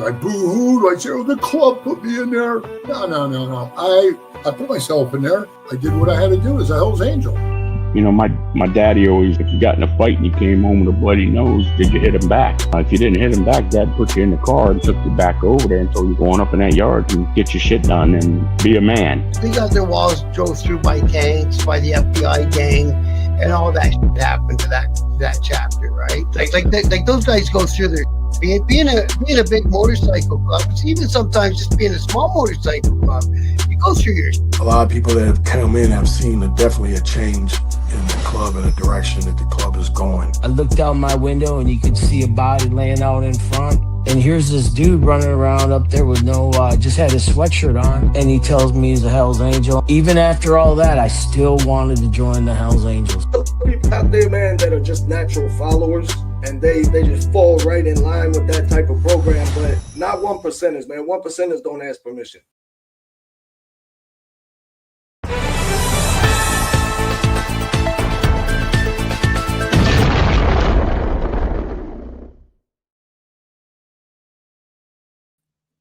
I boo-hooed. I said, oh, the club put me in there. No. I put myself in there. I did what I had to do as a Hell's Angel. You know, my daddy always, if you got in a fight and you came home with a bloody nose, did you hit him back? If you didn't hit him back, Dad put you in the car and took you back over there and told you going up in that yard and get your shit done and be a man. They got their walls drove through by gangs, by the FBI gang, and all that shit happened to that chapter, right? Like those guys go through their being a big motorcycle club, even sometimes just being a small motorcycle club, you go through your. A lot of people that have come in have seen definitely a change in the club and the direction that the club is going. I looked out my window and you could see a body laying out in front. And here's this dude running around up there with just had his sweatshirt on. And he tells me he's a Hell's Angel. Even after all that, I still wanted to join the Hell's Angels. People out there, man, that are just natural followers. And they just fall right in line with that type of program. But not 1%ers, man. 1%ers don't ask permission.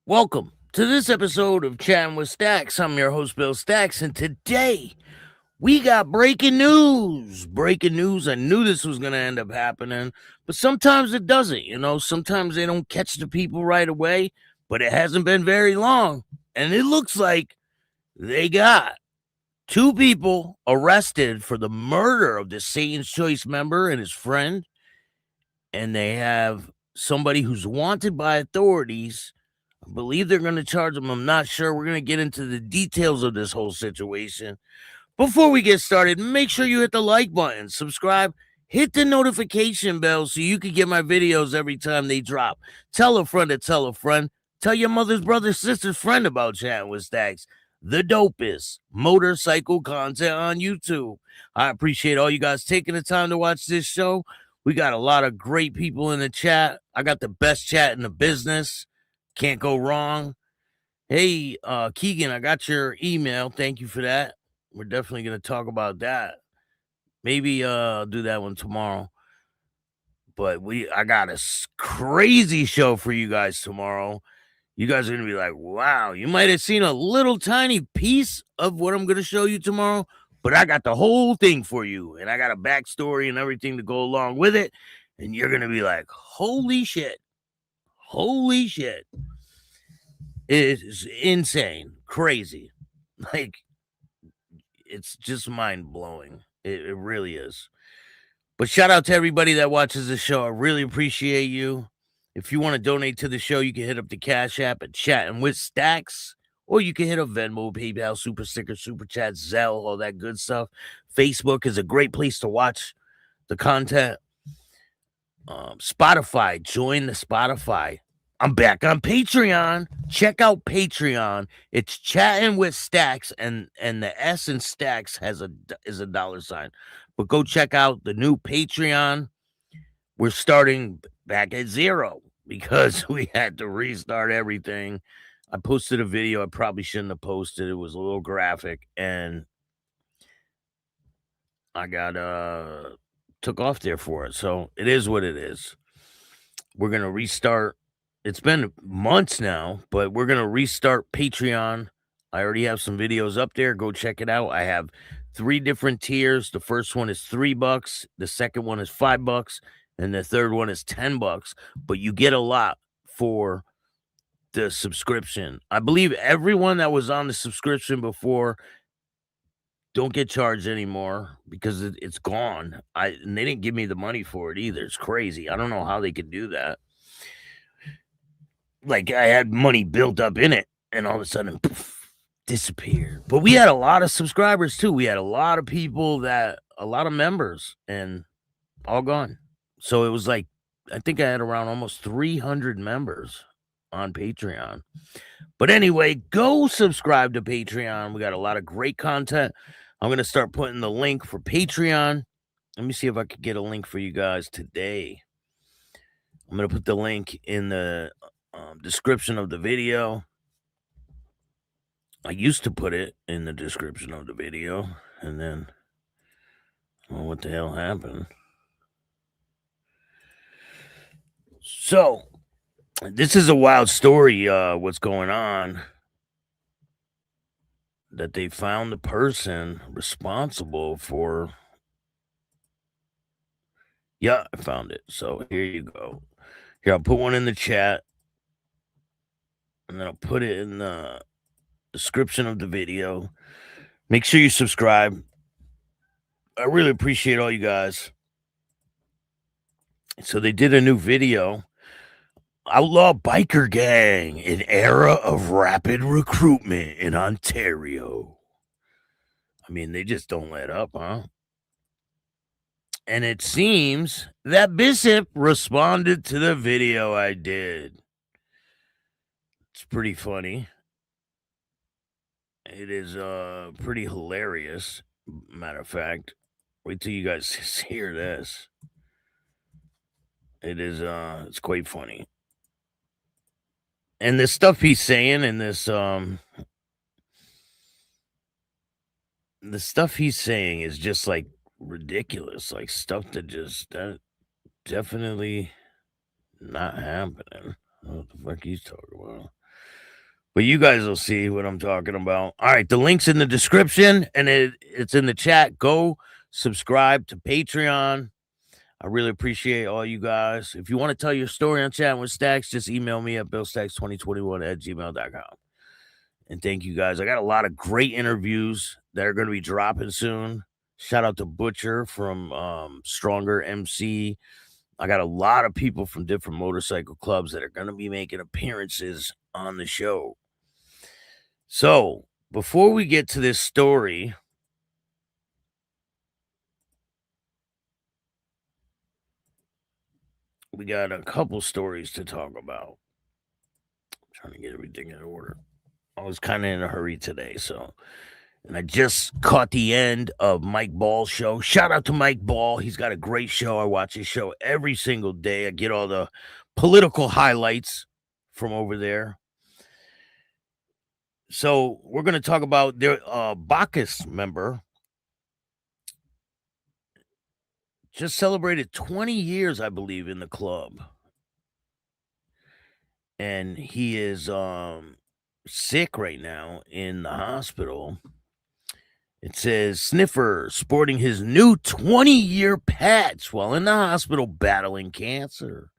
Welcome to this episode of Chattin With Staxx. I'm your host, Bill Staxx, and today we got breaking news. Breaking news. I knew this was going to end up happening, but sometimes it doesn't. You know, sometimes they don't catch the people right away, but it hasn't been very long, and it looks like they got 2 people arrested for the murder of the Satan's Choice member and his friend, and they have somebody who's wanted by authorities. I believe they're going to charge them. I'm not sure. We're going to get into the details of this whole situation. Before we get started, make sure you hit the like button, subscribe, hit the notification bell so you can get my videos every time they drop. Tell a friend to tell a friend. Tell your mother's brother, sister's friend about Chattin With Staxx, the dopest motorcycle content on YouTube. I appreciate all you guys taking the time to watch this show. We got a lot of great people in the chat. I got the best chat in the business. Can't go wrong. Hey, Keegan, I got your email. Thank you for that. We're definitely going to talk about that. Maybe I'll do that one tomorrow. But I got a crazy show for you guys tomorrow. You guys are going to be like, wow, you might have seen a little tiny piece of what I'm going to show you tomorrow, but I got the whole thing for you. And I got a backstory and everything to go along with it. And you're going to be like, holy shit. Holy shit. It is insane. Crazy. Like, it's just mind-blowing. It really is. But shout out to everybody that watches the show. I really appreciate you. If you want to donate to the show, you can hit up the Cash App at Chattin With Staxx, or you can hit up Venmo, PayPal, Super Sticker, Super Chat, Zelle, all that good stuff. Facebook is a great place to watch the content. Spotify, join the Spotify. I'm back on Patreon. Check out Patreon. It's Chattin With Staxx, and the S in Staxx is a $sign. But go check out the new Patreon. We're starting back at 0 because we had to restart everything. I posted a video I probably shouldn't have posted. It was a little graphic, and I got took off there for it. So it is what it is. We're gonna restart. It's been months now, but we're going to restart Patreon. I already have some videos up there. Go check it out. I have 3 different tiers. The first one is $3. The second one is $5. And the third one is $10. But you get a lot for the subscription. I believe everyone that was on the subscription before don't get charged anymore because it's gone. And they didn't give me the money for it either. It's crazy. I don't know how they could do that. Like, I had money built up in it, and all of a sudden, poof, disappeared. But we had a lot of subscribers, too. We had a lot of people a lot of members, and all gone. So it was like, I think I had around almost 300 members on Patreon. But anyway, go subscribe to Patreon. We got a lot of great content. I'm going to start putting the link for Patreon. Let me see if I could get a link for you guys today. I'm going to put the link in the description of the video. I used to put it in the description of the video, and then, well, what the hell happened? So, This is a wild story. What's going on? That they found the person responsible for. Yeah, I found it. So here you go. Here, I'll put one in the chat, and then I'll put it in the description of the video. Make sure you subscribe. I really appreciate all you guys. So they did a new video. Outlaw biker gang, an era of rapid recruitment in Ontario. I mean, they just don't let up, huh? And it seems that Bishop responded to the video I did. It's pretty funny. It is pretty hilarious. Matter of fact, wait till you guys hear this. It is it's quite funny. And the stuff he's saying in this the stuff he's saying is just like ridiculous, like stuff that definitely not happening. I don't know what the fuck he's talking about. But you guys will see what I'm talking about. All right, the link's in the description and it's in the chat. Go subscribe to Patreon. I really appreciate all you guys. If you want to tell your story on Chattin With Staxx, just email me at billstaxx2021@gmail.com. And thank you guys. I got a lot of great interviews that are going to be dropping soon. Shout out to Butcher from Stronger MC. I got a lot of people from different motorcycle clubs that are going to be making appearances on the show. So before we get to this story, we got a couple stories to talk about. I'm trying to get everything in order. I was kind of in a hurry today, and I just caught the end of Mike Ball's show. Shout out to Mike Ball. He's got a great show. I watch his show every single day. I get all the political highlights from over there. So we're going to talk about their Bacchus member just celebrated 20 years, I believe, in the club. And he is sick right now in the hospital. It says Sniffer sporting his new 20-year patch while in the hospital battling cancer.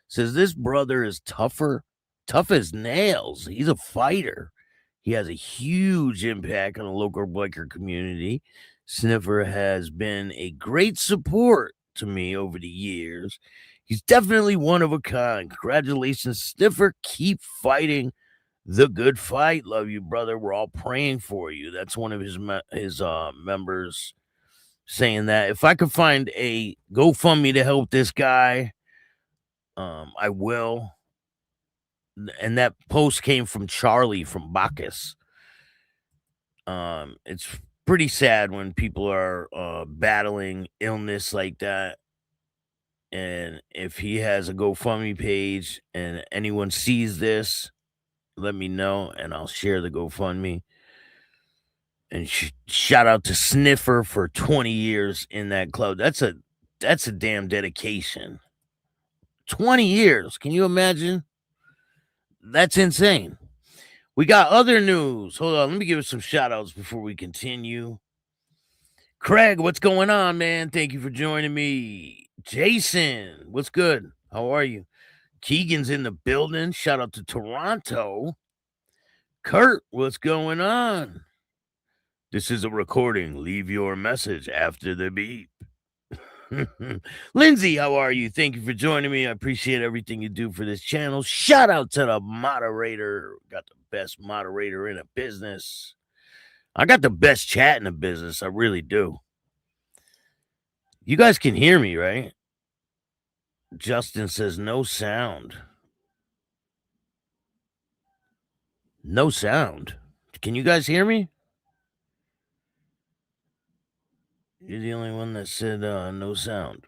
Says this brother is tough as nails. He's a fighter. He has a huge impact on the local biker community. Sniffer has been a great support to me over the years. He's definitely one of a kind. Congratulations, Sniffer. Keep fighting the good fight. Love you, brother. We're all praying for you. That's one of his members saying that. If I could find a GoFundMe to help this guy, I will. And that post came from Charlie from Bacchus. It's pretty sad when people are battling illness like that. And if he has a GoFundMe page and anyone sees this, let me know and I'll share the GoFundMe. And shout out to Sniffer for 20 years in that club. That's a damn dedication. 20 years. Can you imagine? That's insane. We got other news. Hold on. Let me give it some shout outs before we continue. Craig, what's going on, man? Thank you for joining me. Jason, what's good? How are you? Keegan's in the building. Shout out to Toronto. Kurt, what's going on? This is a recording. Leave your message after the beep. Lindsay, how are you? Thank you for joining me. I appreciate everything you do for this channel. Shout out to the moderator. Got the best moderator in the business. I got the best chat in the business. I really do. You guys can hear me, right? Justin says no sound. No sound. Can you guys hear me? You're the only one that said no sound.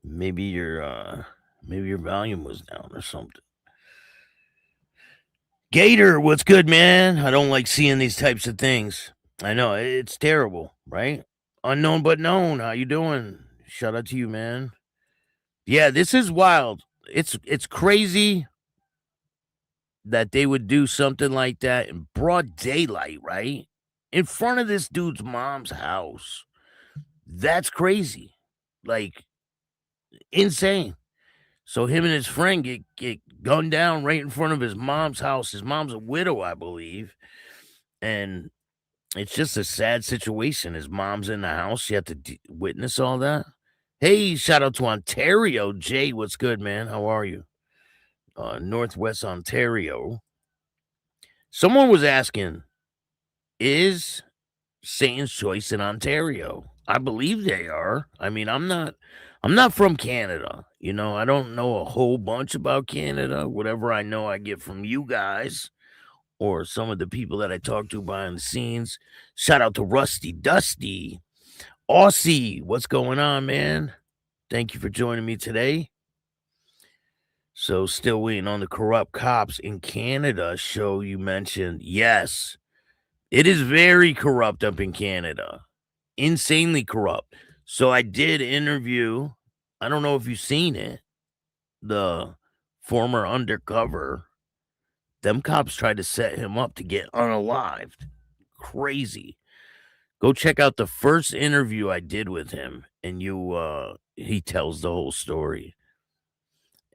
Maybe your volume was down or something. Gator, what's good, man? I don't like seeing these types of things. I know it's terrible, right? Unknown but known. How you doing? Shout out to you, man. Yeah, this is wild. it's crazy that they would do something like that in broad daylight, right? In front of this dude's mom's house. That's crazy. Like, insane. So him and his friend get gunned down right in front of his mom's house. His mom's a widow, I believe. And it's just a sad situation. His mom's in the house. She had to witness all that. Hey, shout out to Ontario. Jay, what's good, man? How are you? Northwest Ontario. Someone was asking, is Satan's Choice in Ontario? I believe they are. I mean, I'm not from Canada. You know, I don't know a whole bunch about Canada. Whatever I know, I get from you guys or some of the people that I talk to behind the scenes. Shout out to Rusty Dusty. Aussie, what's going on, man? Thank you for joining me today. So still waiting on the corrupt cops in Canada show you mentioned. Yes, it is very corrupt up in Canada. Insanely corrupt. So I did interview, I don't know if you've seen it, the former undercover. Them cops tried to set him up to get unalived. Crazy. Go check out the first interview I did with him, and he tells the whole story.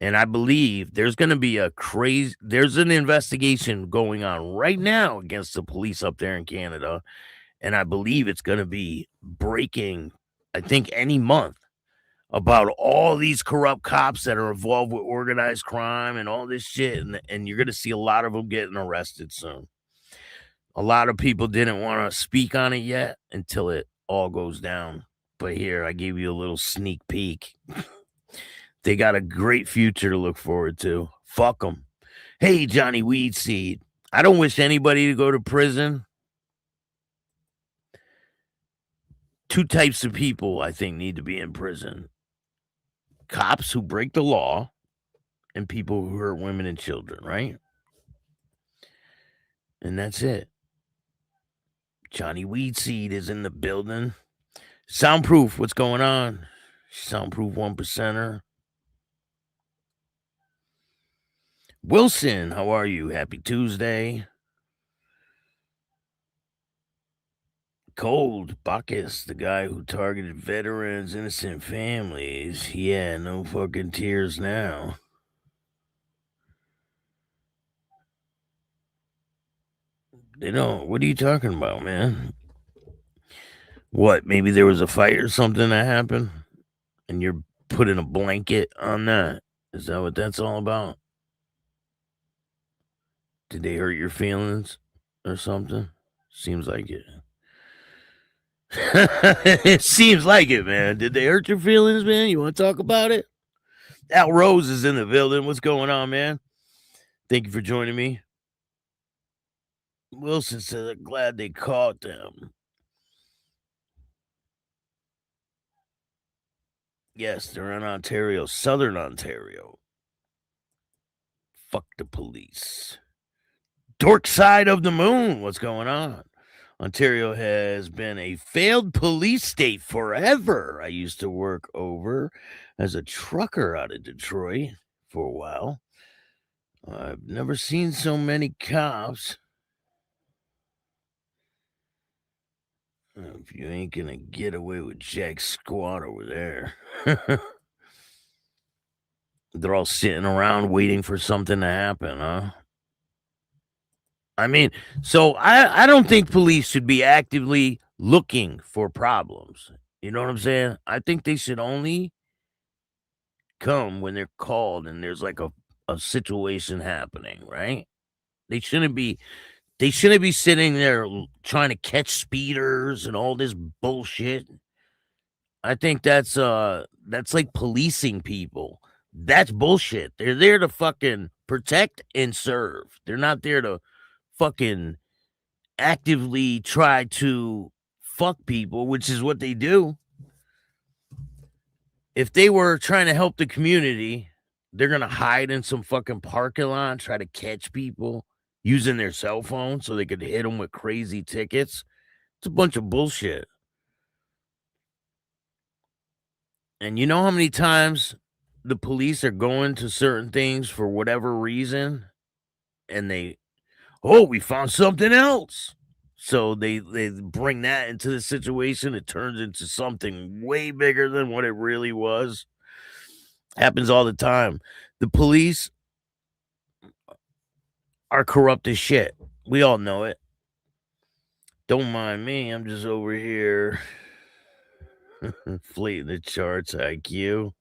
And I believe there's going to be there's an investigation going on right now against the police up there in Canada. And I believe it's going to be breaking, I think, any month about all these corrupt cops that are involved with organized crime and all this shit. And you're going to see a lot of them getting arrested soon. A lot of people didn't want to speak on it yet until it all goes down. But here, I gave you a little sneak peek. They got a great future to look forward to. Fuck them. Hey, Johnny Weedseed. I don't wish anybody to go to prison. Two types of people, I think, need to be in prison. Cops who break the law and people who hurt women and children, right? And that's it. Johnny Weedseed is in the building. Soundproof, what's going on? Soundproof 1%er. Wilson, how are you? Happy Tuesday. Cold Bacchus, the guy who targeted veterans, innocent families. Yeah, no fucking tears now. They don't. What are you talking about, man? What? Maybe there was a fight or something that happened, and you're putting a blanket on that. Is that what that's all about? Did they hurt your feelings or something? Seems like it. It seems like it, man. Did they hurt your feelings, man? You want to talk about it? Al Rose is in the building. What's going on, man? Thank you for joining me. Wilson says, I'm glad they caught them. Yes, they're in Ontario, Southern Ontario. Fuck the police. Dork side of the moon. What's going on? Ontario has been a failed police state forever. I used to work over as a trucker out of Detroit for a while. I've never seen so many cops. If you ain't gonna get away with Jack Squat over there. They're all sitting around waiting for something to happen, huh? I mean, so I don't think police should be actively looking for problems. You know what I'm saying? I think they should only come when they're called and there's like a situation happening, right? They shouldn't be sitting there trying to catch speeders and all this bullshit. I think that's like policing people. That's bullshit. They're there to fucking protect and serve. They're not there to fucking actively try to fuck people, which is what they do. If they were trying to help the community, they're going to hide in some fucking parking lot, try to catch people using their cell phone so they could hit them with crazy tickets. It's a bunch of bullshit. And you know how many times the police are going to certain things for whatever reason, and we found something else. So they bring that into the situation. It turns into something way bigger than what it really was. Happens all the time. The police are corrupt as shit. We all know it. Don't mind me. I'm just over here fleeting the charts, IQ.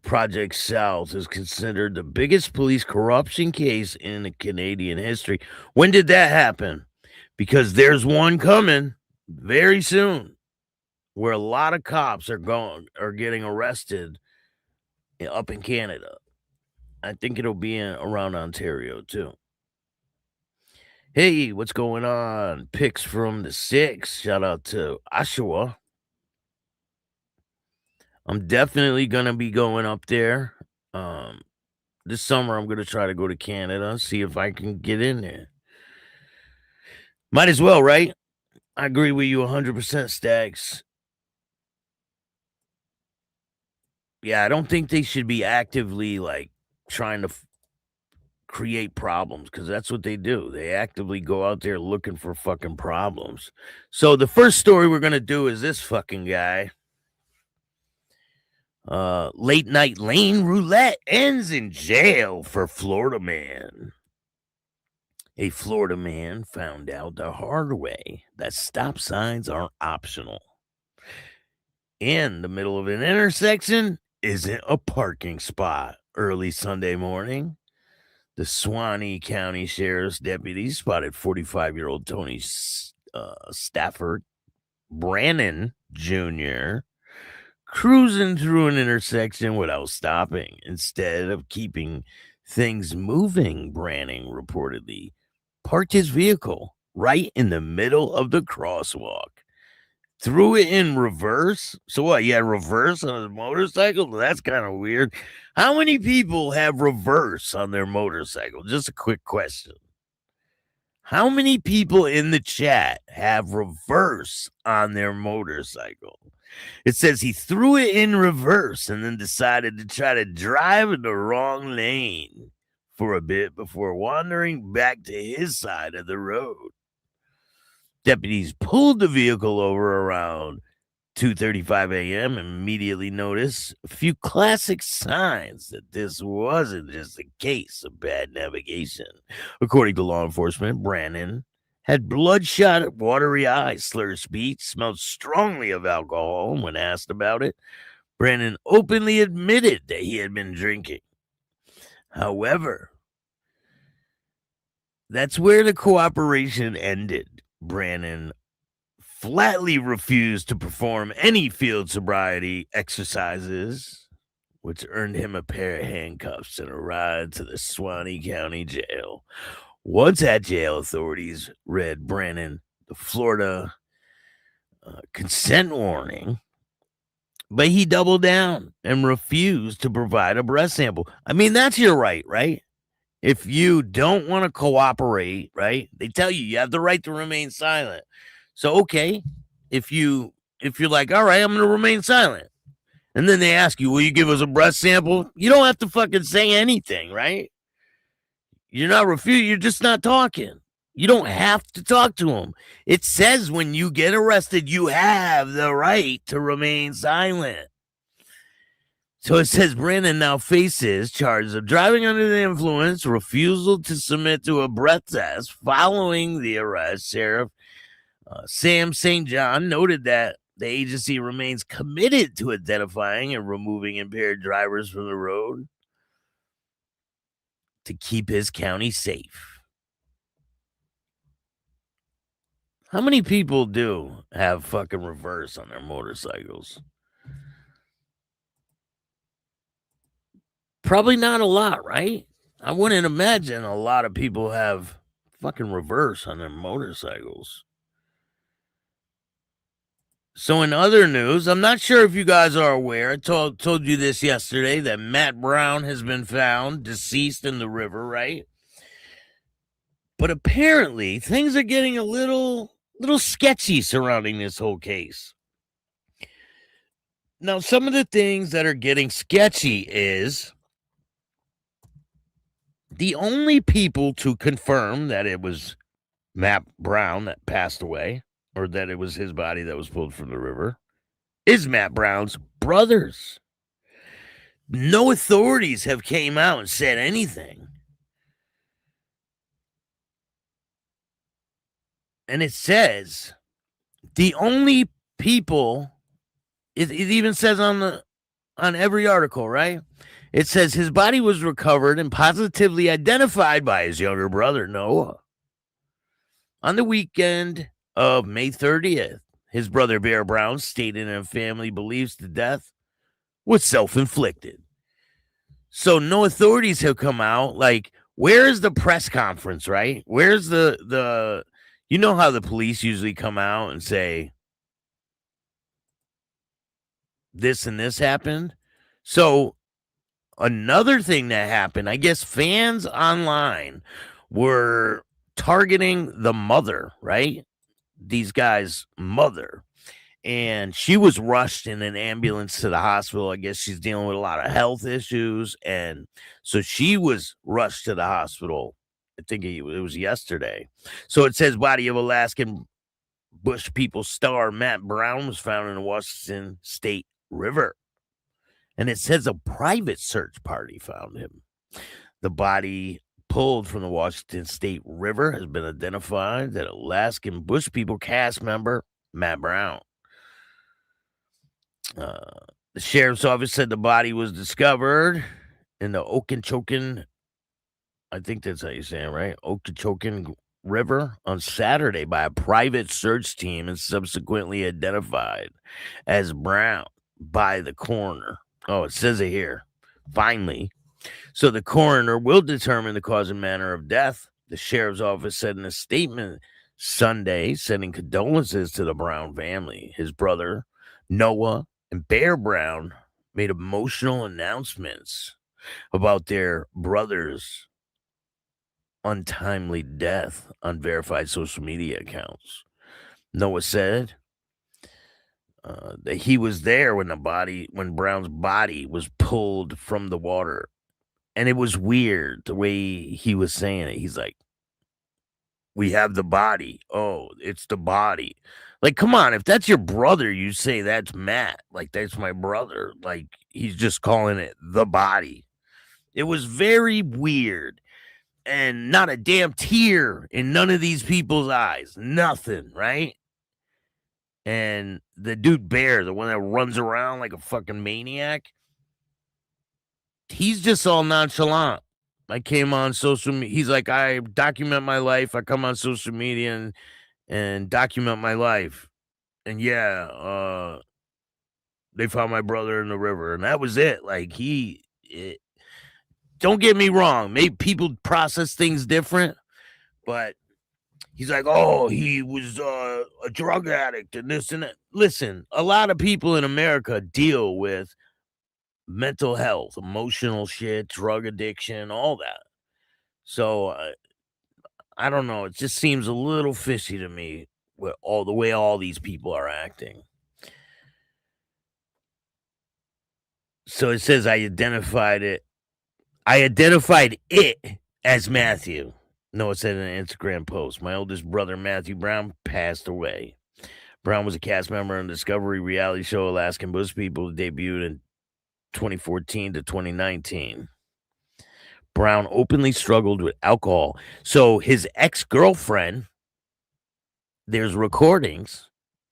Project South is considered the biggest police corruption case in Canadian history. When did that happen? Because there's one coming very soon where a lot of cops are getting arrested up in Canada. I think it'll be around Ontario too. Hey, what's going on? Picks from the 6. Shout out to Oshawa. I'm definitely going to be going up there. This summer, I'm going to try to go to Canada, see if I can get in there. Might as well, right? I agree with you 100%, Staxx. Yeah, I don't think they should be actively, like, trying to create problems, because that's what they do. They actively go out there looking for fucking problems. So the first story we're going to do is this fucking guy. Late night lane roulette ends in jail for Florida man. A Florida man found out the hard way that stop signs are optional. In the middle of an intersection isn't a parking spot. Early Sunday morning, the Suwannee County Sheriff's deputies spotted 45-year-old Tony Stafford Brannon Jr. cruising through an intersection without stopping. Instead of keeping things moving, Brannon reportedly parked his vehicle right in the middle of the crosswalk. Threw it in reverse. So what? You had reverse on his motorcycle? That's kind of weird. How many people have reverse on their motorcycle? Just a quick question. How many people in the chat have reverse on their motorcycle? It says he threw it in reverse and then decided to try to drive in the wrong lane for a bit before wandering back to his side of the road. Deputies pulled the vehicle over around 2:35 a.m. and immediately noticed a few classic signs that this wasn't just a case of bad navigation. According to law enforcement, Brannon had bloodshot, watery eyes, slurred speech, smelled strongly of alcohol, and when asked about it, Brannon openly admitted that he had been drinking. However, that's where the cooperation ended. Brannon flatly refused to perform any field sobriety exercises, which earned him a pair of handcuffs and a ride to the Suwannee County Jail. Once at jail, authorities read Brannon the Florida consent warning, but he doubled down and refused to provide a breath sample. I mean, that's your right, right? If you don't want to cooperate, right? They tell you have the right to remain silent. So, okay, if you're like, all right, I'm going to remain silent. And then they ask you, will you give us a breath sample? You don't have to fucking say anything, right? You're not refusing. You're just not talking. You don't have to talk to them. It says when you get arrested, you have the right to remain silent. So it says Brannon now faces charges of driving under the influence, refusal to submit to a breath test. Following the arrest, Sheriff Sam St. John noted that the agency remains committed to identifying and removing impaired drivers from the road to keep his county safe. How many people do have fucking reverse on their motorcycles? Probably not a lot, right? I wouldn't imagine a lot of people have fucking reverse on their motorcycles. So in other news, I'm not sure if you guys are aware, I told you this yesterday, that Matt Brown has been found deceased in the river, right? But apparently things are getting a little sketchy surrounding this whole case. Now, some of the things that are getting sketchy is the only people to confirm that it was Matt Brown that passed away, or that it was his body that was pulled from the river, is Matt Brown's brothers. No authorities have came out and said anything. And it says the only people, it even says on every article, right? It says his body was recovered and positively identified by his younger brother, Noah. On the weekend of May 30th, his brother Bear Brown stated in family believes the death was self-inflicted. So no authorities have come out. Like, where is the press conference, right? Where's the you know how the police usually come out and say this and this happened? So another thing that happened, I guess fans online were targeting the mother, right? These guys' mother. And she was rushed in an ambulance to the hospital. I guess she's dealing with a lot of health issues. And so she was rushed to the hospital. I think it was yesterday. So it says body of Alaskan Bush People star Matt Brown was found in the Washington State River. And it says a private search party found him. The body pulled from the Washington State River has been identified that Alaskan Bush People cast member Matt Brown. The sheriff's office said the body was discovered in the Okeechobee, I think that's how you say it, right? Okeechobee River on Saturday by a private search team and subsequently identified as Brown by the coroner. Oh, it says it here. Finally. So the coroner will determine the cause and manner of death. The sheriff's office said in a statement Sunday, sending condolences to the Brown family. His brother, Noah, and Bear Brown made emotional announcements about their brother's untimely death on verified social media accounts. Noah said that he was there when Brown's body was pulled from the water. And it was weird the way he was saying it. He's like, we have the body. Oh, it's the body. Like, come on, if that's your brother, you say that's Matt. Like, that's my brother. Like, he's just calling it the body. It was very weird. And not a damn tear in none of these people's eyes. Nothing, right? And the dude Bear, the one that runs around like a fucking maniac, he's just all nonchalant. I came on social media. He's like, I document my life. I come on social media and document my life. And yeah, they found my brother in the river. And that was it. Like, don't get me wrong. Maybe people process things different. But he's like, oh, he was a drug addict and this and that. Listen, a lot of people in America deal with mental health, emotional shit, drug addiction, all that. So I don't know. It just seems a little fishy to me with all the way all these people are acting. So it says I identified it as Matthew. No, it said in an Instagram post. My oldest brother, Matthew Brown, passed away. Brown was a cast member on the Discovery reality show Alaskan Bush People, debuted in 2014 to 2019. Brown openly struggled with alcohol. So his ex-girlfriend, there's recordings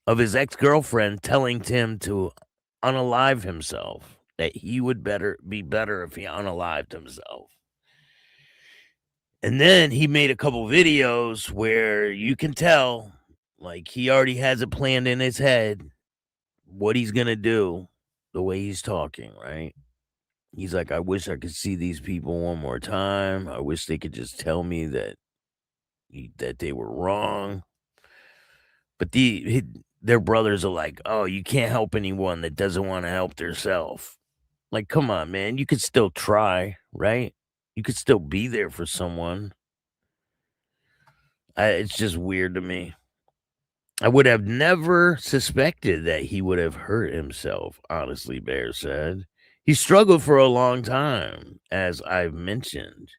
of his ex-girlfriend telling him to unalive himself, that he would be better if he unalived himself. And then he made a couple videos where you can tell, like, he already has it planned in his head what he's going to do, the way he's talking, right? He's like, I wish I could see these people one more time. I wish they could just tell me that they were wrong. But their brothers are like, oh, you can't help anyone that doesn't want to help themselves. Like, come on, man. You could still try, right? You could still be there for someone. It's just weird to me. I would have never suspected that he would have hurt himself, honestly, Bear said. He struggled for a long time, as I've mentioned.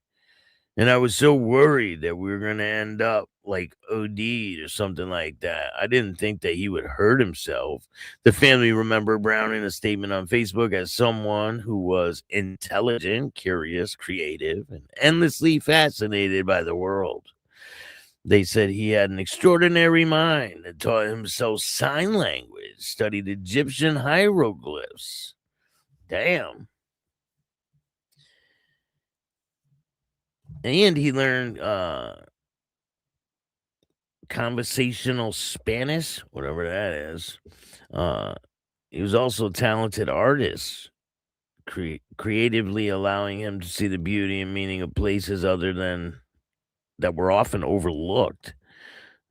And I was so worried that we were going to end up like OD'd or something like that. I didn't think that he would hurt himself. The family remembered Brown in a statement on Facebook as someone who was intelligent, curious, creative, and endlessly fascinated by the world. They said he had an extraordinary mind and taught himself sign language, studied Egyptian hieroglyphs. Damn. And he learned conversational Spanish, whatever that is. He was also a talented artist, creatively allowing him to see the beauty and meaning of places other than that were often overlooked.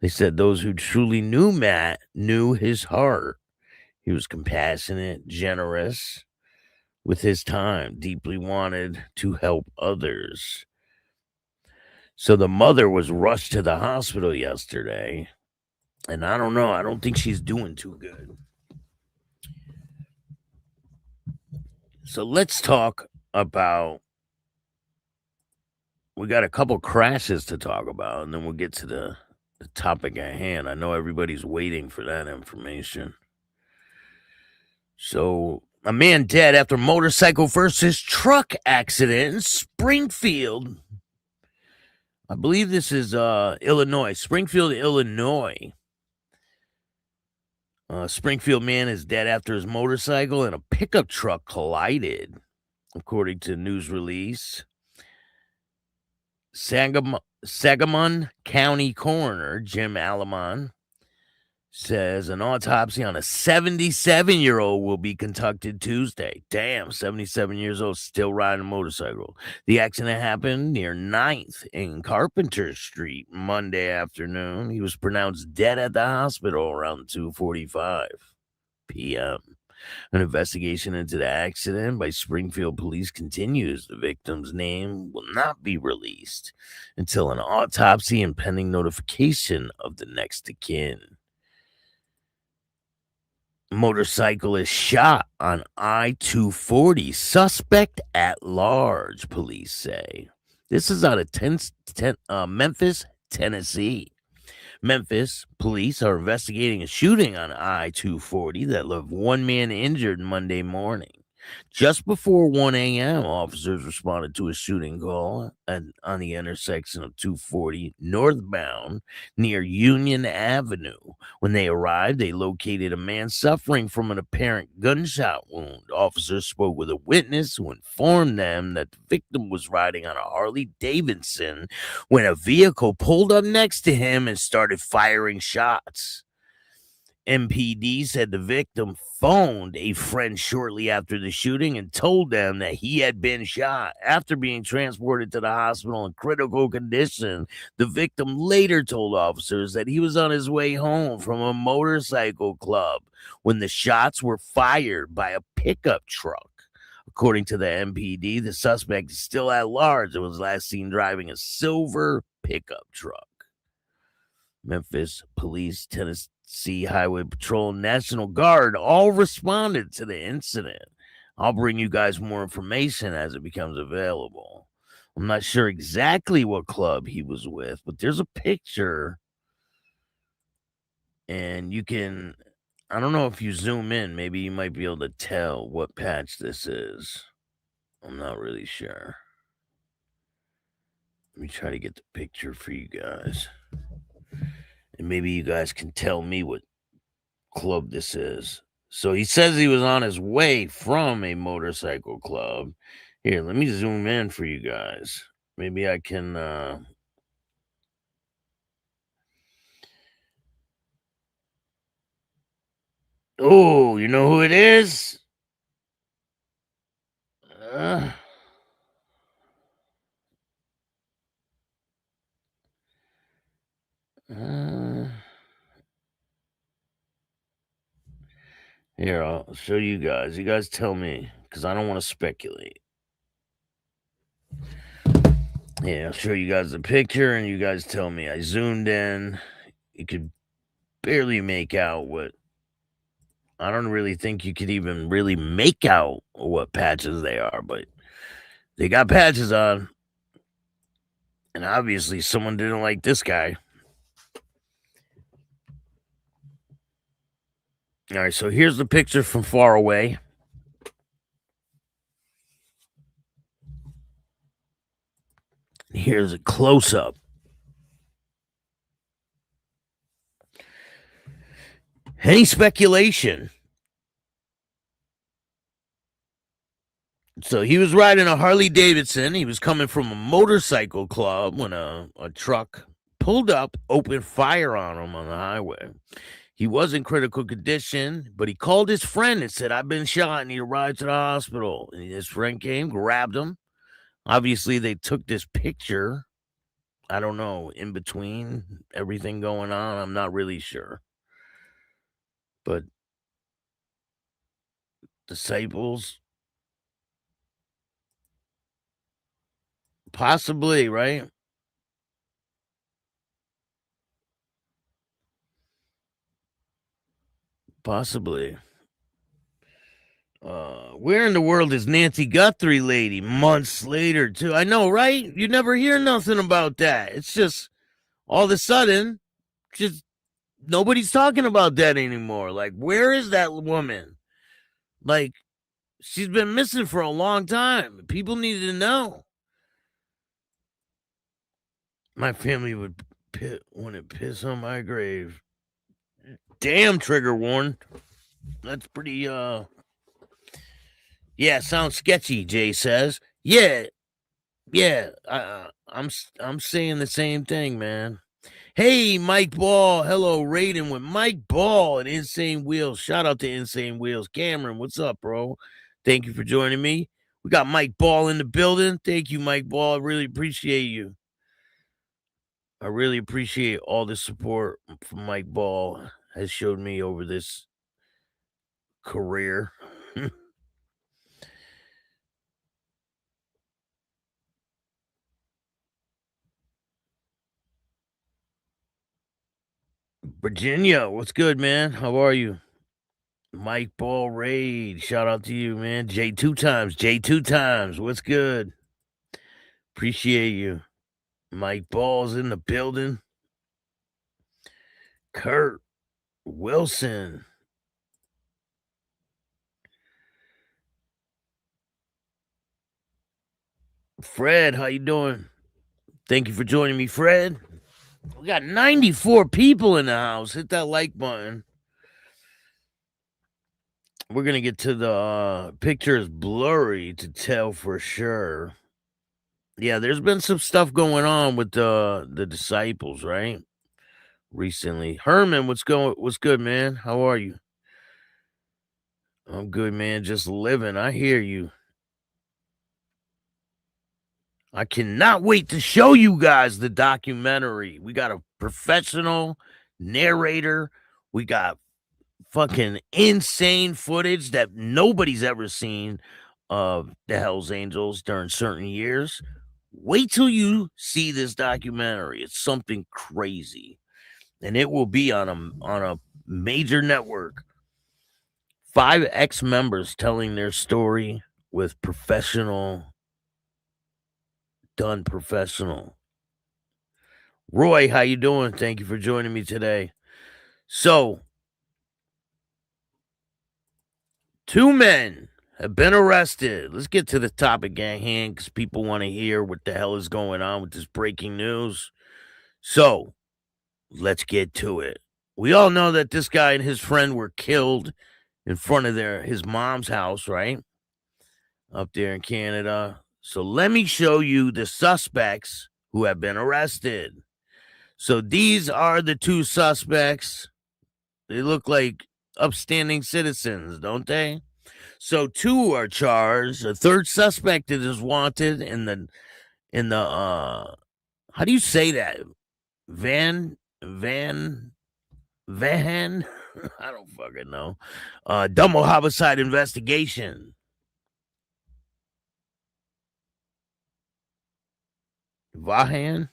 They said those who truly knew Matt knew his heart. He was compassionate, generous with his time, deeply wanted to help others. So the mother was rushed to the hospital yesterday, and I don't know. I don't think she's doing too good. So let's talk about. We got a couple crashes to talk about, and then we'll get to the topic at hand. I know everybody's waiting for that information. So, a man dead after motorcycle versus truck accident in Springfield. I believe this is Illinois, Springfield, Illinois. Springfield man is dead after his motorcycle and a pickup truck collided, according to news release. Sangamon County Coroner Jim Alamon says an autopsy on a 77-year-old will be conducted Tuesday. Damn, 77 years old, still riding a motorcycle. The accident happened near 9th in Carpenter Street Monday afternoon. He was pronounced dead at the hospital around 2:45 p.m. An investigation into the accident by Springfield police continues. The victim's name will not be released until an autopsy and pending notification of the next of kin. Motorcyclist shot on I-240. Suspect at large, police say. This is out of Memphis, Tennessee. Memphis police are investigating a shooting on I-240 that left one man injured Monday morning. Just before 1 a.m., officers responded to a shooting call on the intersection of 240 northbound near Union Avenue. When they arrived, they located a man suffering from an apparent gunshot wound. Officers spoke with a witness who informed them that the victim was riding on a Harley Davidson when a vehicle pulled up next to him and started firing shots. MPD said the victim phoned a friend shortly after the shooting and told them that he had been shot. After being transported to the hospital in critical condition, the victim later told officers that he was on his way home from a motorcycle club when the shots were fired by a pickup truck. According to the MPD, the suspect is still at large and was last seen driving a silver pickup truck. Memphis Police, Tennessee Highway Patrol, National Guard all responded to the incident. I'll bring you guys more information as it becomes available. I'm not sure exactly what club he was with, but there's a picture. And you can, I don't know if you zoom in, maybe you might be able to tell what patch this is. I'm not really sure. Let me try to get the picture for you guys. And maybe you guys can tell me what club this is. So he says he was on his way from a motorcycle club. Here, let me zoom in for you guys. Maybe I can... Oh, you know who it is? Here, I'll show you guys. You guys tell me, because I don't want to speculate. Yeah, I'll show you guys the picture, and you guys tell me. I zoomed in. You could barely make out what. I don't really think you could even really make out what patches they are, but they got patches on. And obviously someone didn't like this guy. All right, so here's the picture from far away. Here's a close-up. Any speculation? So he was riding a Harley Davidson. He was coming from a motorcycle club when a truck pulled up, opened fire on him on the highway. He was in critical condition, but he called his friend and said, I've been shot, and he arrived to the hospital. And his friend came, grabbed him. Obviously, they took this picture. I don't know, in between everything going on. I'm not really sure. But disciples, possibly, right? Possibly. Where in the world is Nancy Guthrie lady? Months later, too. I know, right? You never hear nothing about that. It's just all of a sudden, just nobody's talking about that anymore. Like, where is that woman? Like, she's been missing for a long time. People needed to know. My family would wouldn't piss on my grave. Damn, trigger warning. That's pretty yeah, sounds sketchy, Jay says. Yeah. I'm saying the same thing, man. Hey, Mike Ball. Hello, Raiden with Mike Ball and Insane Wheels. Shout out to Insane Wheels. Cameron, what's up, bro? Thank you for joining me. We got Mike Ball in the building. Thank you, Mike Ball. I really appreciate you. I really appreciate all the support from Mike Ball has showed me over this career. Virginia, what's good, man? How are you? Mike Ball Raid, shout out to you, man. J two times. What's good? Appreciate you. Mike Ball's in the building. Kurt Wilson. Fred, how you doing? Thank you for joining me, Fred. We got 94 people in the house. Hit that like button. We're going to get to the picture is blurry to tell for sure. Yeah, there's been some stuff going on with the disciples, right? Recently. Herman, what's good, man? How are you? I'm good, man. Just living. I hear you. I cannot wait to show you guys the documentary. We got a professional narrator. We got fucking insane footage that nobody's ever seen of the Hells Angels during certain years. Wait till you see this documentary. It's something crazy. And it will be on a major network. 5 ex-members telling their story with done professional. Roy, how you doing? Thank you for joining me today. So, 2 men have been arrested. Let's get to the topic at hand because people want to hear what the hell is going on with this breaking news. So, let's get to it. We all know that this guy and his friend were killed in front of his mom's house, right? Up there in Canada. So let me show you the suspects who have been arrested. So these are the 2 suspects. They look like upstanding citizens, don't they? So 2 are charged. A 3rd suspect is wanted in the how do you say that? Vaughan? I don't fucking know. Double homicide investigation. Vaughan?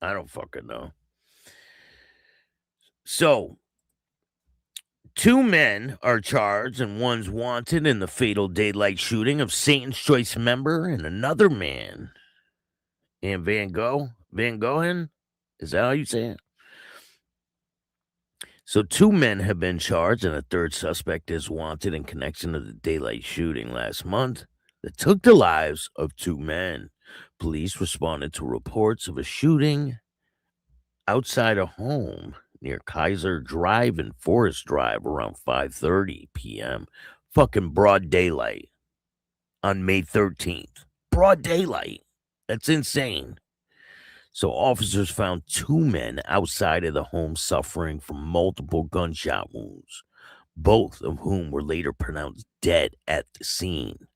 I don't fucking know. So, 2 men are charged and one's wanted in the fatal daylight shooting of Satan's Choice member and another man in Van Gogh? Is that how you say it? So 2 men have been charged and a third suspect is wanted in connection to the daylight shooting last month that took the lives of 2 men. Police responded to reports of a shooting outside a home near Kaiser Drive and Forest Drive around 5:30 p.m. Fucking broad daylight on May 13th. Broad daylight. That's insane. So officers found 2 men outside of the home suffering from multiple gunshot wounds, both of whom were later pronounced dead at the scene.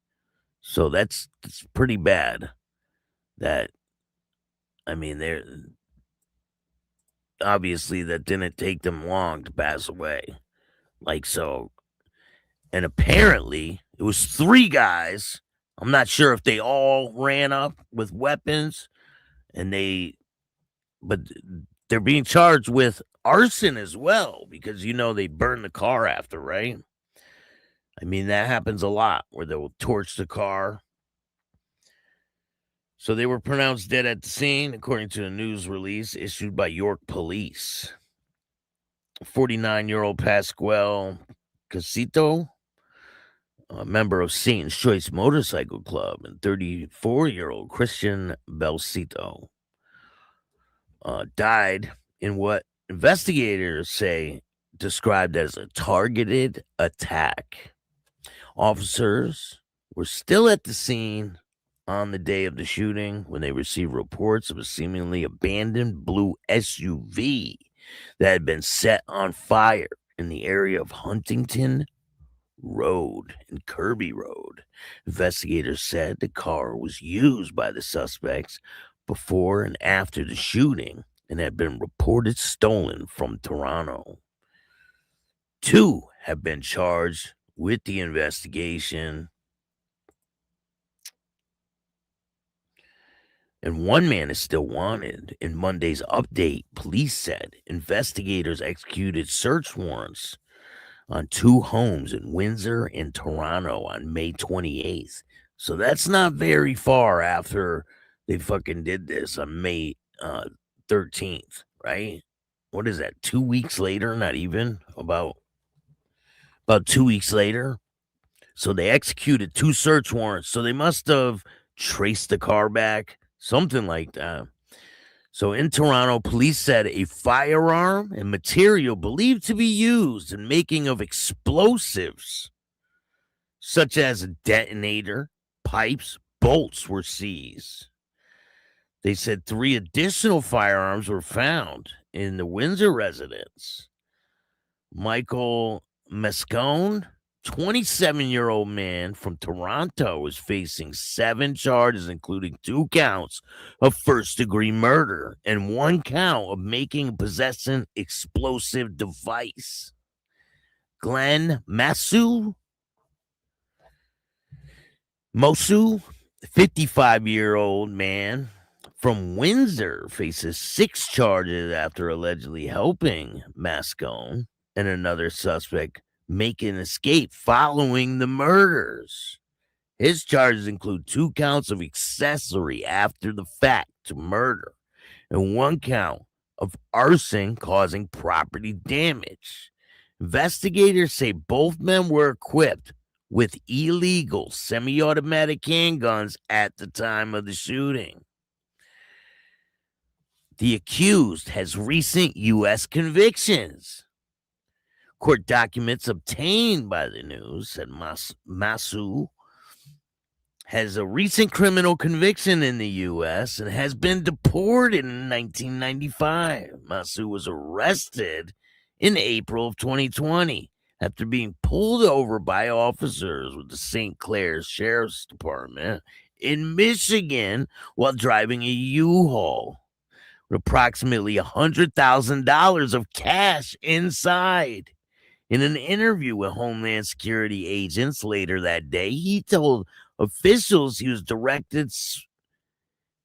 So that's pretty bad. They're obviously that didn't take them long to pass away. Like so. And apparently it was 3 guys. I'm not sure if they all ran up with weapons but they're being charged with arson as well because they burn the car after, right? I mean, that happens a lot where they'll torch the car. So they were pronounced dead at the scene, according to a news release issued by York Police. 49-year-old Pasquale Casciato, a member of Satan's Choice Motorcycle Club, and 34-year-old Christian Belsito died in what investigators say described as a targeted attack. Officers were still at the scene on the day of the shooting when they received reports of a seemingly abandoned blue SUV that had been set on fire in the area of Huntington Road and Kirby Road. Investigators said the car was used by the suspects before and after the shooting and had been reported stolen from Toronto. 2 have been charged with the investigation, and 1 man is still wanted. In Monday's update, police said investigators executed search warrants on 2 homes in Windsor and Toronto on May 28th. So that's not very far after they fucking did this on May 13th, right? What is that, 2 weeks later? Not even, about 2 weeks later. So they executed 2 search warrants. So they must have traced the car back, something like that. So in Toronto, police said a firearm and material believed to be used in making of explosives, such as a detonator, pipes, bolts were seized. They said 3 additional firearms were found in the Windsor residence. Michael Mascone, 27-year-old man from Toronto, is facing 7 charges, including 2 counts of first-degree murder and 1 count of making and possessing explosive device. Glenn Mosu, 55-year-old man from Windsor, faces 6 charges after allegedly helping Mascone and another suspect make an escape following the murders. His charges include 2 counts of accessory after the fact to murder and 1 count of arson causing property damage. Investigators say both men were equipped with illegal semi-automatic handguns at the time of the shooting. The accused has recent U.S. convictions. Court documents obtained by the news said Mosu has a recent criminal conviction in the U.S. and has been deported in 1995. Mosu was arrested in April of 2020 after being pulled over by officers with the St. Clair's Sheriff's Department in Michigan while driving a U-Haul with approximately $100,000 of cash inside. In an interview with Homeland Security agents later that day, he told officials he was directed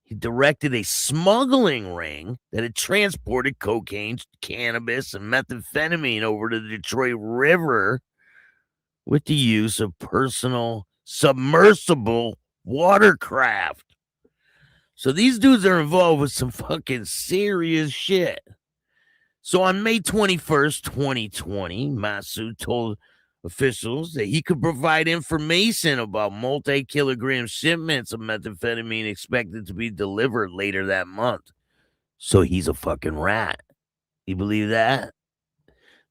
He directed a smuggling ring that had transported cocaine, cannabis, and methamphetamine over to the Detroit River with the use of personal submersible watercraft. So these dudes are involved with some fucking serious shit. So on May 21st, 2020, Masu told officials that he could provide information about multi-kilogram shipments of methamphetamine expected to be delivered later that month. So he's a fucking rat. You believe that?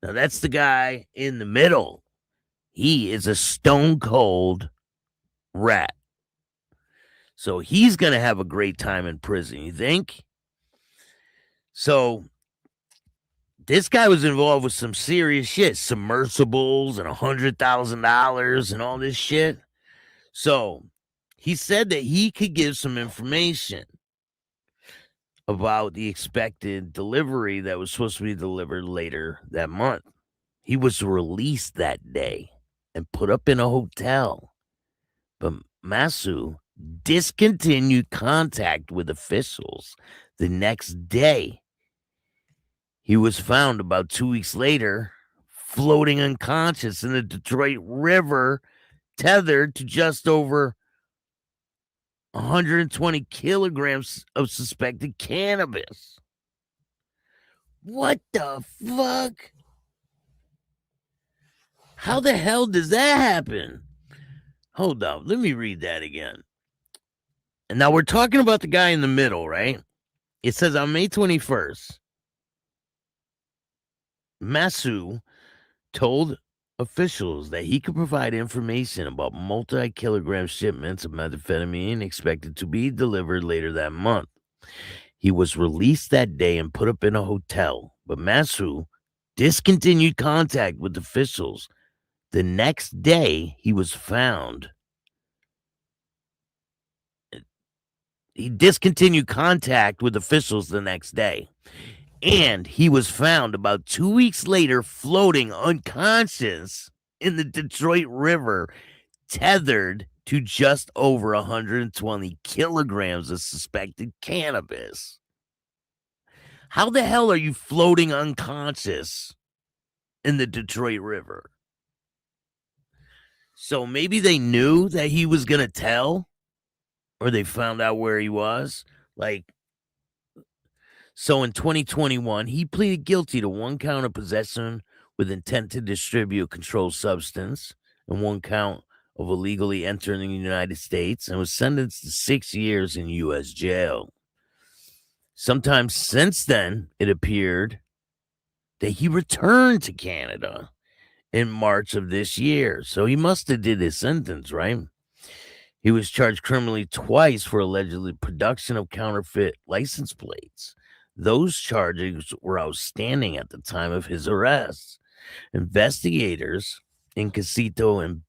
Now that's the guy in the middle. He is a stone cold rat. So he's going to have a great time in prison, you think? So this guy was involved with some serious shit, submersibles and $100,000 and all this shit. So he said that he could give some information about the expected delivery that was supposed to be delivered later that month. He was released that day and put up in a hotel. But Masu discontinued contact with officials the next day. He was found about 2 weeks later, floating unconscious in the Detroit River, tethered to just over 120 kilograms of suspected cannabis. What the fuck? How the hell does that happen? Hold up, let me read that again. And now we're talking about the guy in the middle, right? It says on May 21st, Masu told officials that he could provide information about multi-kilogram shipments of methamphetamine expected to be delivered later that month. He was released that day and put up in a hotel, but Masu discontinued contact with officials. The next day, he was found. He discontinued contact with officials the next day. And he was found about 2 weeks later floating unconscious in the Detroit River, tethered to just over 120 kilograms of suspected cannabis. How the hell are you floating unconscious in the Detroit River? So maybe they knew that he was going to tell, or they found out where he was. So in 2021, he pleaded guilty to 1 count of possession with intent to distribute a controlled substance and 1 count of illegally entering the United States, and was sentenced to 6 years in U.S. jail. Sometime since then, it appeared that he returned to Canada in March of this year. So he must have did his sentence, right? He was charged criminally twice for allegedly production of counterfeit license plates. Those charges were outstanding at the time of his arrest. Investigators in Casciato and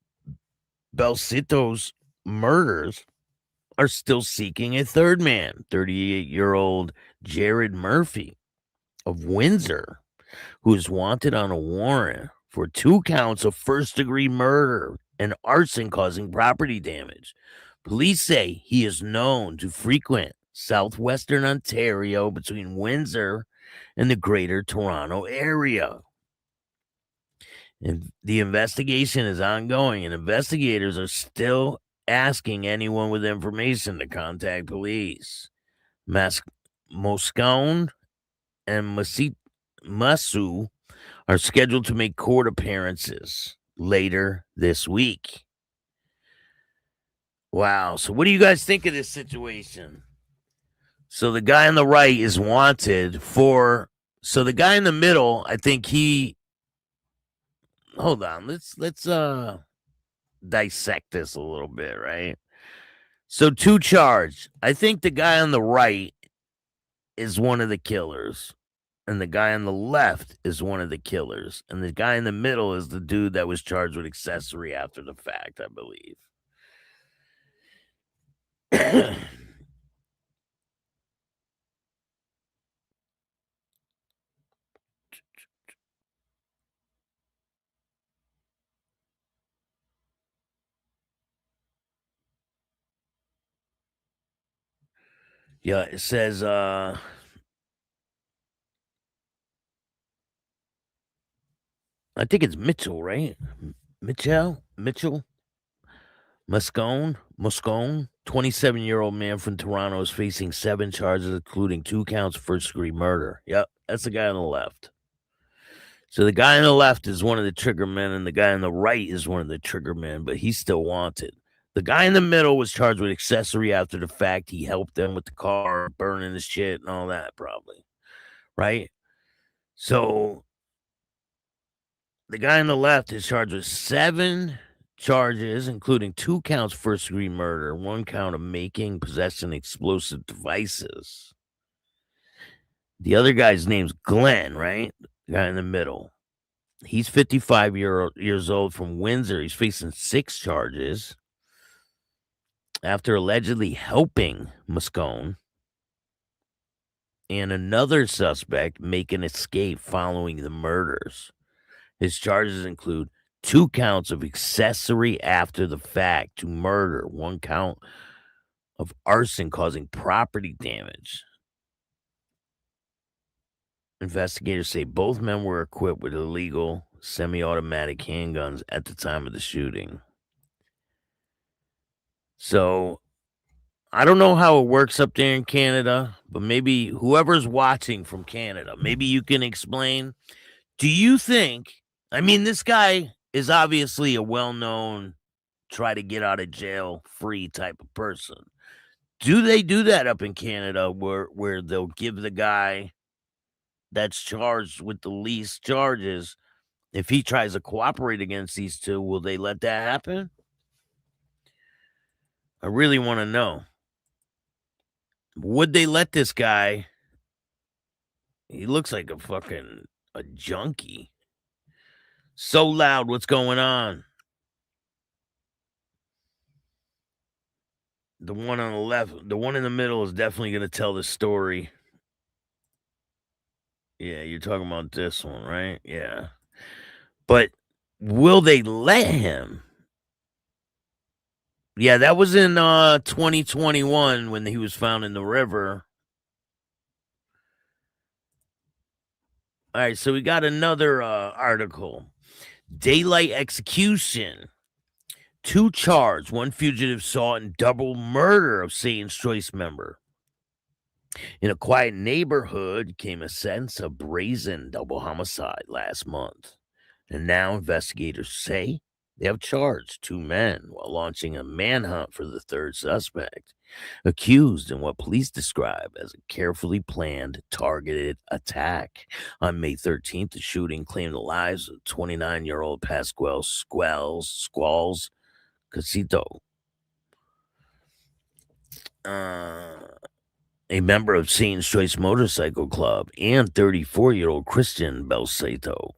Belsito's murders are still seeking a third man, 38-year-old Jared Murphy of Windsor, who is wanted on a warrant for 2 counts of first-degree murder and arson causing property damage. Police say he is known to frequent southwestern Ontario between Windsor and the greater Toronto area. And the investigation is ongoing, and investigators are still asking anyone with information to contact police. Moscone and Masu are scheduled to make court appearances later this week. Wow. So what do you guys think of this situation? So the guy on the right is wanted for, so the guy in the middle, I think hold on. Let's dissect this a little bit, right? So 2 charged. I think the guy on the right is one of the killers, and the guy on the left is one of the killers, and the guy in the middle is the dude that was charged with accessory after the fact, I believe. Yeah, it says I think it's Mitchell, right? Mitchell? Moscone, 27-year-old man from Toronto is facing 7 charges, including 2 counts of first-degree murder. Yep, that's the guy on the left. So the guy on the left is one of the trigger men, and the guy on the right is one of the trigger men, but he's still wanted. The guy in the middle was charged with accessory after the fact. He helped them with the car, burning the shit and all that, probably. Right? So the guy on the left is charged with 7 charges, including 2 counts of first-degree murder, 1 count of making, possessing explosive devices. The other guy's name's Glenn, right? The guy in the middle. He's 55 years old from Windsor. He's facing 6 charges after allegedly helping Moscone and another suspect make an escape following the murders. His charges include 2 counts of accessory after the fact to murder, 1 count of arson causing property damage. Investigators say both men were equipped with illegal semi-automatic handguns at the time of the shooting. So, I don't know how it works up there in Canada, but maybe whoever's watching from Canada, maybe you can explain. Do you think, I mean, this guy is obviously a well-known try to get out of jail free type of person. Do they do that up in Canada where they'll give the guy that's charged with the least charges, if he tries to cooperate against these 2, will they let that happen? I really want to know. Would they let this guy? He looks like a junkie. So loud, what's going on? The one on the left, the one in the middle is definitely going to tell the story. Yeah, you're talking about this one, right? Yeah. But will they let him? Yeah, that was in 2021 when he was found in the river. All right, so we got another article. Daylight execution. 2 charged, 1 fugitive sought in double murder of Satan's Choice member. In a quiet neighborhood came a sense of brazen double homicide last month. And now investigators say they have charged 2 men while launching a manhunt for the 3rd suspect, accused in what police describe as a carefully planned, targeted attack. On May 13th, the shooting claimed the lives of 29-year-old Pasquale Squals Casciato, a member of Satan's Choice Motorcycle Club, and 34-year-old Christian Belsito.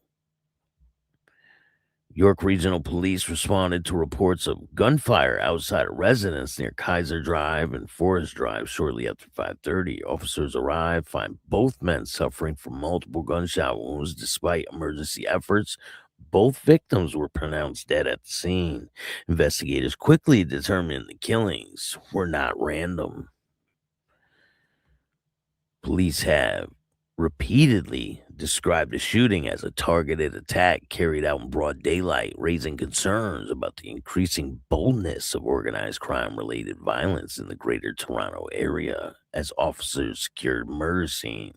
York Regional Police responded to reports of gunfire outside a residence near Kaiser Drive and Forest Drive shortly after 5:30. Officers arrived, find both men suffering from multiple gunshot wounds. Despite emergency efforts, both victims were pronounced dead at the scene. Investigators quickly determined the killings were not random. Police have repeatedly described the shooting as a targeted attack carried out in broad daylight, raising concerns about the increasing boldness of organized crime-related violence in the greater Toronto area. As officers secured murder scene,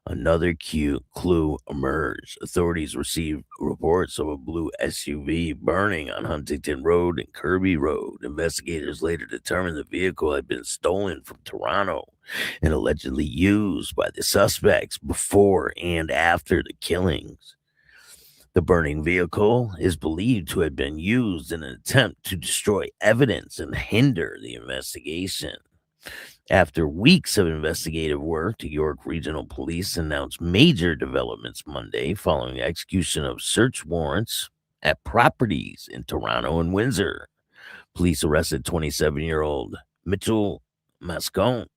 another clue emerged. Authorities received reports of a blue SUV burning on Huntington Road and Kirby Road. Investigators later determined the vehicle had been stolen from Toronto and allegedly used by the suspects before and after the killings. The burning vehicle is believed to have been used in an attempt to destroy evidence and hinder the investigation. After weeks of investigative work, the York Regional Police announced major developments Monday following the execution of search warrants at properties in Toronto and Windsor. Police arrested 27-year-old Mitchell Moscone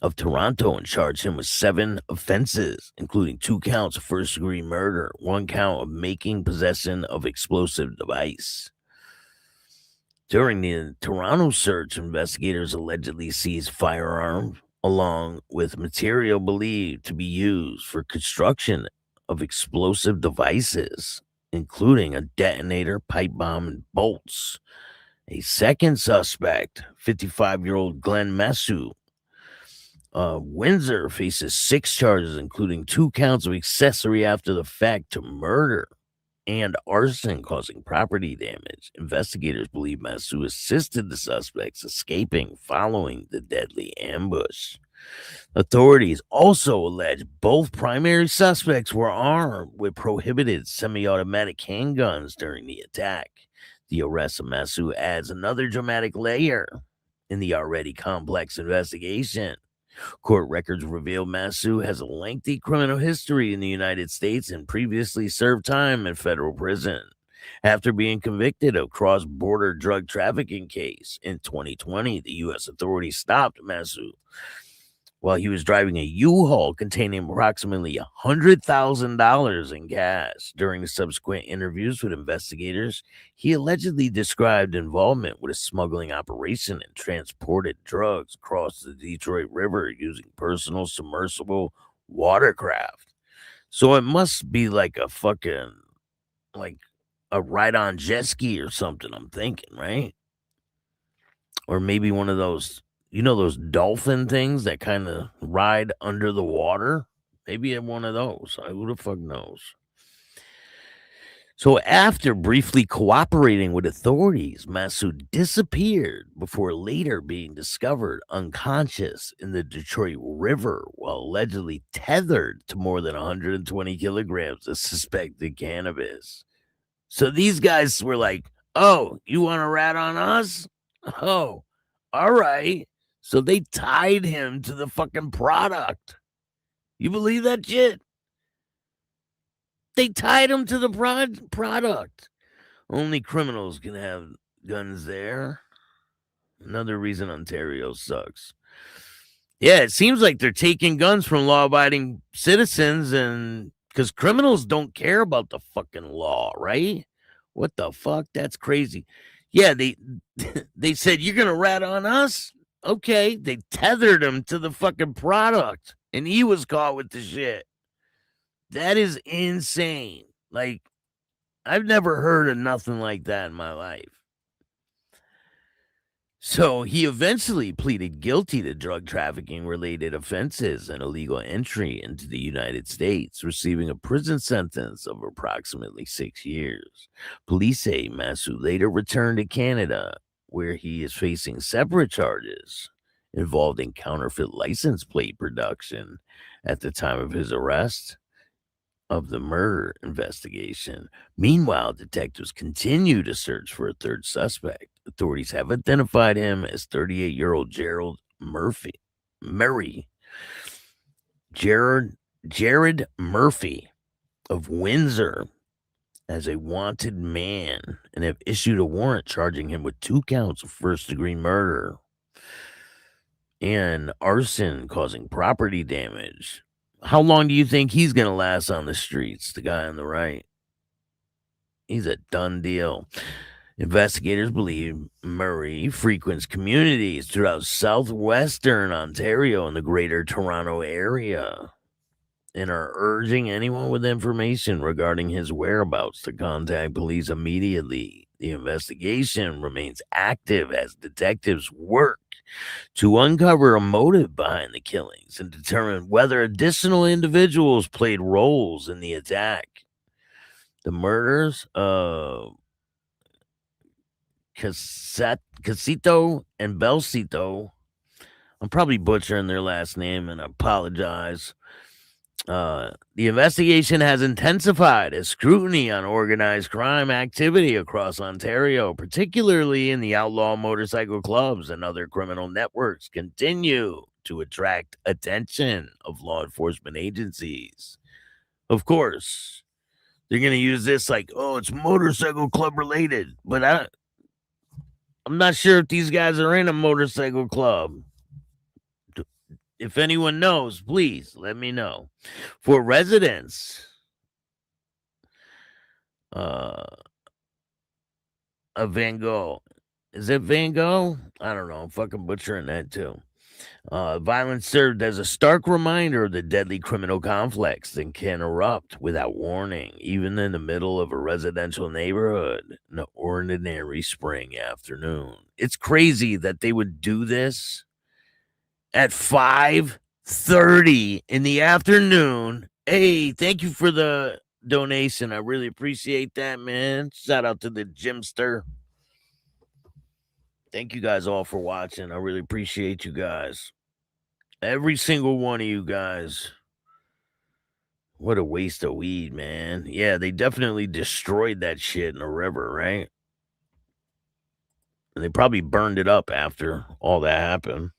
of Toronto and charged him with 7 offenses, including 2 counts of first-degree murder, 1 count of making possession of explosive device. During the Toronto search, investigators allegedly seized firearms along with material believed to be used for construction of explosive devices, including a detonator, pipe bomb, and bolts. A second suspect, 55-year-old Glenn Messu, Windsor, faces 6 charges, including 2 counts of accessory after the fact to murder and arson causing property damage. Investigators believe Masu assisted the suspects escaping following the deadly ambush. Authorities also allege both primary suspects were armed with prohibited semi-automatic handguns during the attack. The arrest of Masu adds another dramatic layer in the already complex investigation. Court records reveal Masu has a lengthy criminal history in the United States and previously served time in federal prison. After being convicted of cross-border drug trafficking case in 2020, the U.S. authorities stopped Masu while he was driving a U-Haul containing approximately $100,000 in cash. During the subsequent interviews with investigators, he allegedly described involvement with a smuggling operation and transported drugs across the Detroit River using personal submersible watercraft. So it must be like a fucking, like a ride-on jet ski or something, I'm thinking, right? Or maybe one of those, those dolphin things that kind of ride under the water? Maybe one of those. Who the fuck knows? So after briefly cooperating with authorities, Masu disappeared before later being discovered unconscious in the Detroit River while allegedly tethered to more than 120 kilograms of suspected cannabis. So these guys were like, oh, you want to rat on us? Oh, all right. So they tied him to the fucking product. You believe that shit? They tied him to the product. Only criminals can have guns there. Another reason Ontario sucks. Yeah, it seems like they're taking guns from law-abiding citizens, and because criminals don't care about the fucking law, right? What the fuck? That's crazy. Yeah, they said, you're going to rat on us? Okay, they tethered him to the fucking product, and he was caught with the shit. That is insane. Like, I've never heard of nothing like that in my life. So he eventually pleaded guilty to drug trafficking related offenses and illegal entry into the United States, receiving a prison sentence of approximately 6 years. Police say Masu later returned to Canada, where he is facing separate charges involved in counterfeit license plate production at the time of his arrest of the murder investigation. Meanwhile, detectives continue to search for a third suspect. Authorities have identified him as 38-year-old Jared Murphy of Windsor as a wanted man and have issued a warrant charging him with 2 counts of first-degree murder and arson causing property damage. How long do you think he's going to last on the streets, the guy on the right? He's a done deal. Investigators believe Murray frequents communities throughout southwestern Ontario and the greater Toronto area and are urging anyone with information regarding his whereabouts to contact police immediately. The investigation remains active as detectives work to uncover a motive behind the killings and determine whether additional individuals played roles in the attack. The murders of Casciato and Belsito, I'm probably butchering their last name and I apologize. The investigation has intensified as scrutiny on organized crime activity across Ontario, particularly in the outlaw motorcycle clubs and other criminal networks, continue to attract attention of law enforcement agencies. Of course, they're going to use this like, oh, it's motorcycle club related, but I'm not sure if these guys are in a motorcycle club. If anyone knows, please let me know. For residents of Vaughan Is it Van Gogh? I don't know. I'm fucking butchering that too. Violence served as a stark reminder of the deadly criminal conflicts that can erupt without warning, even in the middle of a residential neighborhood, an ordinary spring afternoon. It's crazy that they would do this at 5:30 in the afternoon. Hey, thank you for the donation. I really appreciate that, man. Shout out to the Gymster. Thank you guys all for watching. I really appreciate you guys. Every single one of you guys. What a waste of weed, man. Yeah, they definitely destroyed that shit in the river, right? And they probably burned it up after all that happened.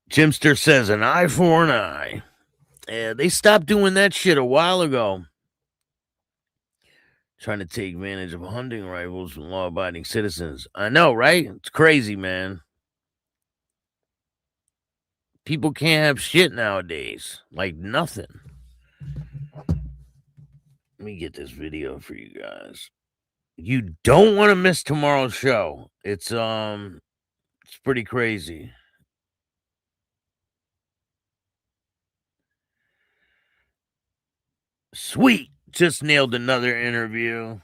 Jimster says an eye for an eye. Yeah, they stopped doing that shit a while ago. Trying to take advantage of hunting rifles from law-abiding citizens. I know, right? It's crazy, man. People can't have shit nowadays. Like nothing. Let me get this video for you guys. You don't want to miss tomorrow's show. It's pretty crazy. Sweet. Just nailed another interview.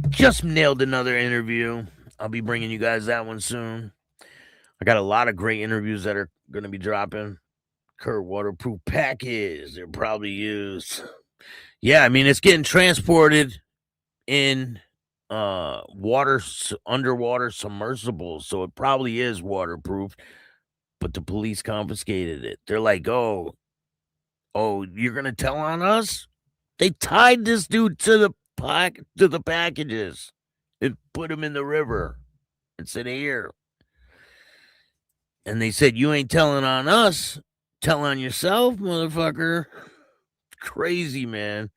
Just nailed another interview. I'll be bringing you guys that one soon. I got a lot of great interviews that are going to be dropping. Kurt waterproof package. They're probably used. Yeah, I mean, it's getting transported in underwater submersibles, so it probably is waterproof, but the police confiscated it. They're like, oh, you're going to tell on us? They tied this dude to the packages and put him in the river and said, here. And they said, you ain't telling on us. Tell on yourself, motherfucker. Crazy, man.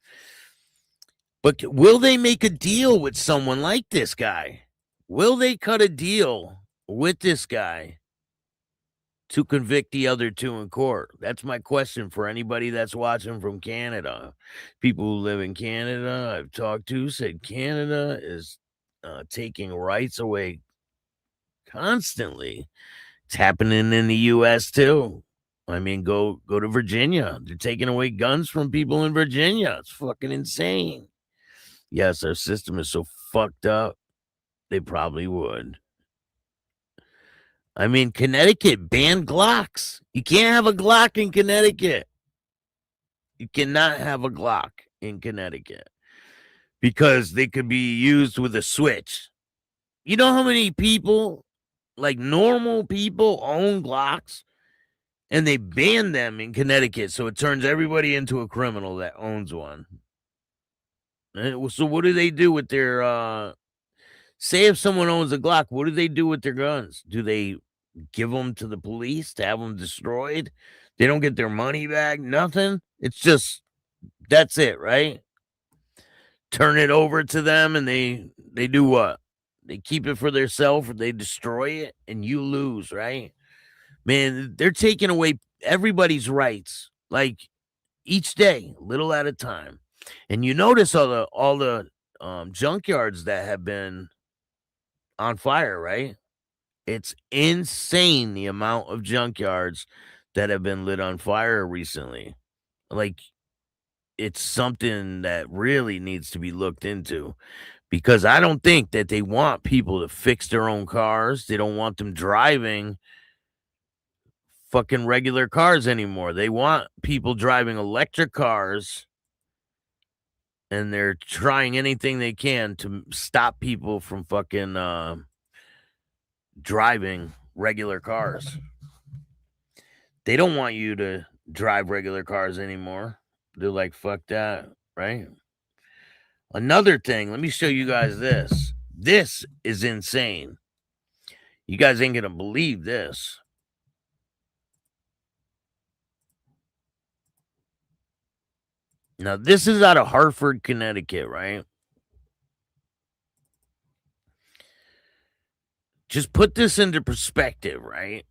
But will they make a deal with someone like this guy? Will they cut a deal with this guy to convict the other two in court? That's my question for anybody that's watching from Canada. People who live in Canada, I've talked to, said Canada is taking rights away constantly. It's happening in the U.S. too. I mean, go to Virginia. They're taking away guns from people in Virginia. It's fucking insane. Yes, our system is so fucked up. They probably would. I mean, Connecticut banned Glocks. You can't have a Glock in Connecticut. You cannot have a Glock in Connecticut because they could be used with a switch. You know how many people, like normal people, own Glocks? And they ban them in Connecticut, so it turns everybody into a criminal that owns one. So what do they do with their, say if someone owns a Glock, what do they do with their guns? Do they give them to the police to have them destroyed? They don't get their money back, nothing. It's just, that's it, right? Turn it over to them and they do what? They keep it for themselves or they destroy it and you lose, right? Man, they're taking away everybody's rights, each day, little at a time. And you notice all the junkyards that have been on fire, right? It's insane the amount of junkyards that have been lit on fire recently. It's something that really needs to be looked into because I don't think that they want people to fix their own cars. They don't want them driving fucking regular cars anymore. They want people driving electric cars, and they're trying anything they can to stop people from fucking driving regular cars. They don't want you to drive regular cars anymore. They're like, fuck that, right? Another thing, let me show you guys this. This is insane. You guys ain't gonna believe this. Now, this is out of Hartford, Connecticut, right? Just put this into perspective, right?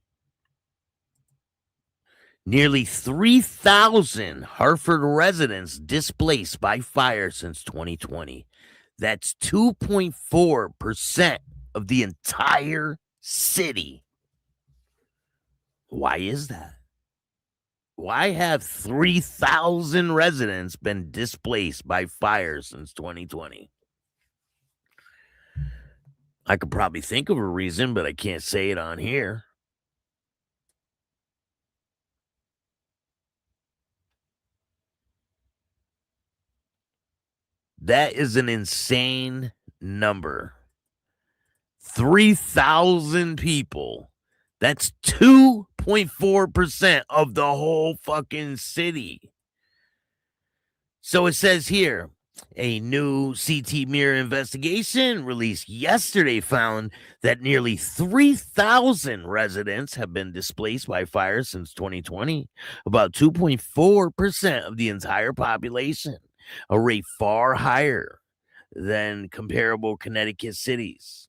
Nearly 3,000 Hartford residents displaced by fire since 2020. That's 2.4% of the entire city. Why is that? Why have 3,000 residents been displaced by fire since 2020? I could probably think of a reason, but I can't say it on here. That is an insane number. 3,000 people. That's 2.4% of the whole fucking city. So it says here, a new CT mirror investigation released yesterday found that nearly 3,000 residents have been displaced by fire since 2020, about 2.4% of the entire population, a rate far higher than comparable Connecticut cities.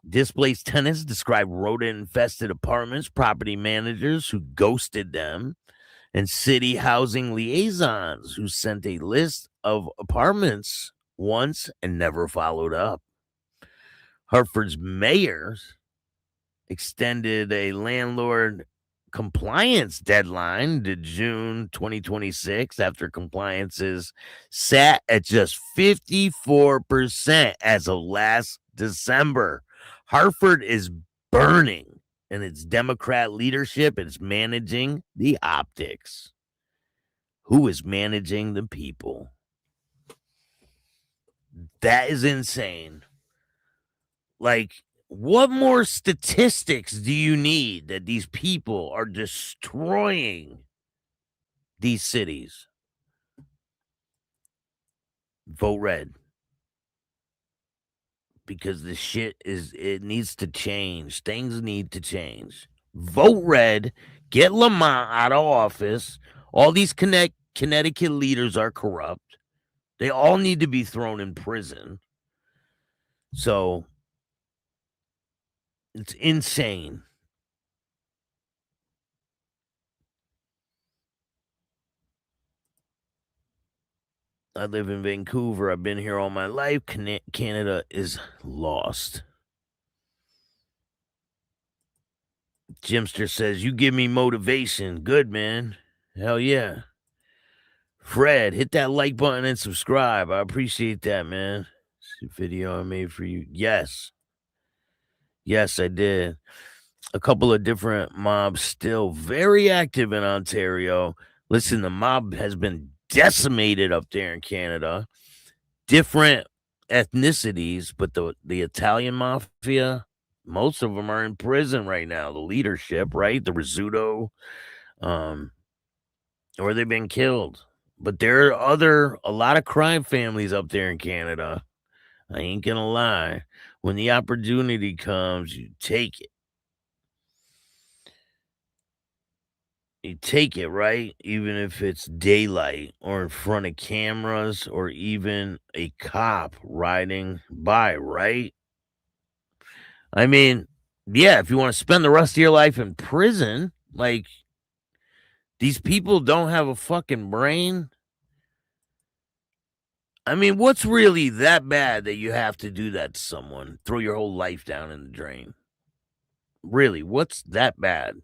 Displaced tenants describe rodent-infested apartments, property managers who ghosted them, and city housing liaisons who sent a list of apartments once and never followed up. Hartford's mayor extended a landlord compliance deadline to June 2026 after compliances sat at just 54% as of last December. Hartford is burning, and its Democrat leadership is managing the optics. Who is managing the people? That is insane. Like, what more statistics do you need that these people are destroying these cities? Vote red. Because the shit it needs to change. Things need to change. Vote red. Get Lamont out of office. All these Connecticut leaders are corrupt. They all need to be thrown in prison. So it's insane. I live in Vancouver. I've been here all my life. Canada is lost. Jimster says, you give me motivation. Good, man. Hell yeah. Fred, hit that like button and subscribe. I appreciate that, man. See video I made for you. Yes. Yes, I did. A couple of different mobs still very active in Ontario. Listen, the mob has been decimated up there in Canada. Different ethnicities, but the Italian mafia, most of them are in prison right now. The leadership, right? The Rizzuto, or they've been killed. But there are a lot of crime families up there in Canada. I ain't gonna lie. When the opportunity comes, you take it. You take it, right? Even if it's daylight or in front of cameras or even a cop riding by, right? I mean, yeah, if you want to spend the rest of your life in prison, like, these people don't have a fucking brain. I mean, what's really that bad that you have to do that to someone? Throw your whole life down in the drain? Really, what's that bad?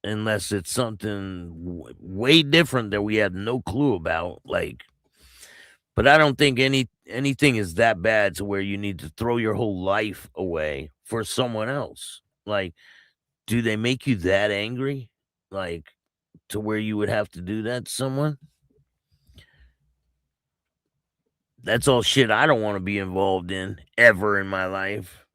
Unless it's something way different that we have no clue about, like. But I don't think anything is that bad to where you need to throw your whole life away for someone else. Like, do they make you that angry? Like, to where you would have to do that to someone? That's all shit I don't want to be involved in ever in my life.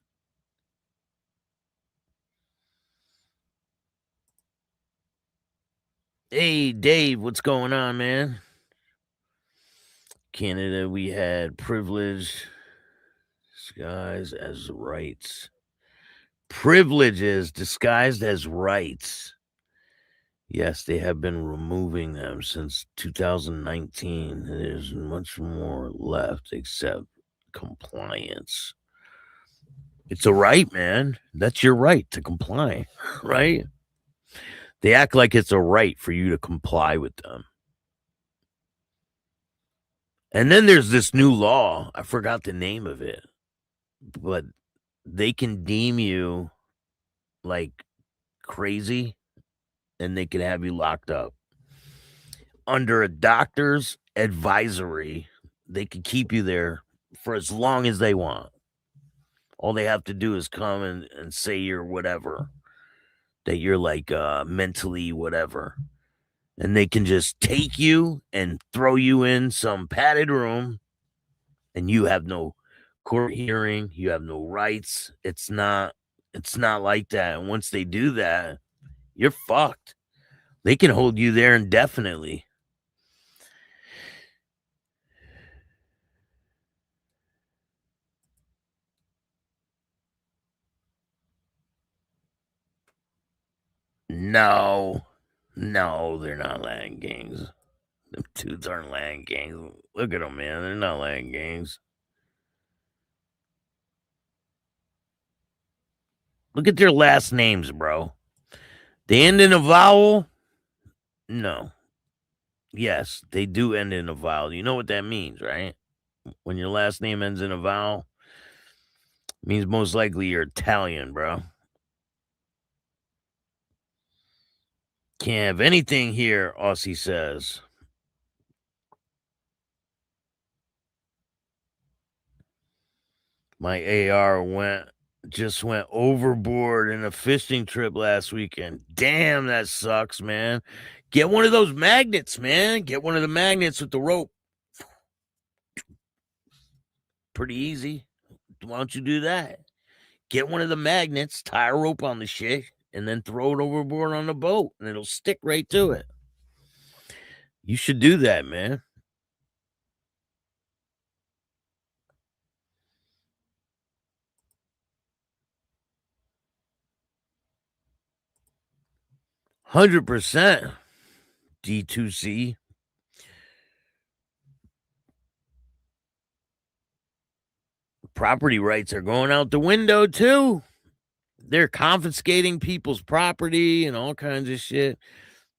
Hey, Dave, what's going on, man? Canada, we had privilege disguised as rights. Privileges disguised as rights. Yes, they have been removing them since 2019. There's much more left except compliance. It's a right, man. That's your right to comply, right? They act like it's a right for you to comply with them. And then there's this new law. I forgot the name of it, but they can deem you like crazy and they could have you locked up. Under a doctor's advisory, they could keep you there for as long as they want. All they have to do is come and say you're whatever, that you're like mentally whatever. And they can just take you and throw you in some padded room, and you have no court hearing, you have no rights. It's not like that. And once they do that, you're fucked. They can hold you there indefinitely. No, they're not letting gangs. Them dudes aren't letting gangs. Look at them, man. They're not letting gangs. Look at their last names, bro. They end in a vowel? No. Yes, they do end in a vowel. You know what that means, right? When your last name ends in a vowel, it means most likely you're Italian, bro. Can't have anything here, Aussie says. My AR just went overboard in a fishing trip last weekend. Damn, that sucks, man. Get one of those magnets, man. Get one of the magnets with the rope. Pretty easy. Why don't you do that? Get one of the magnets, tie a rope on the shit, and then throw it overboard on the boat, and it'll stick right to it. You should do that, man. %. D2C. Property rights are going out the window, too. They're confiscating people's property and all kinds of shit.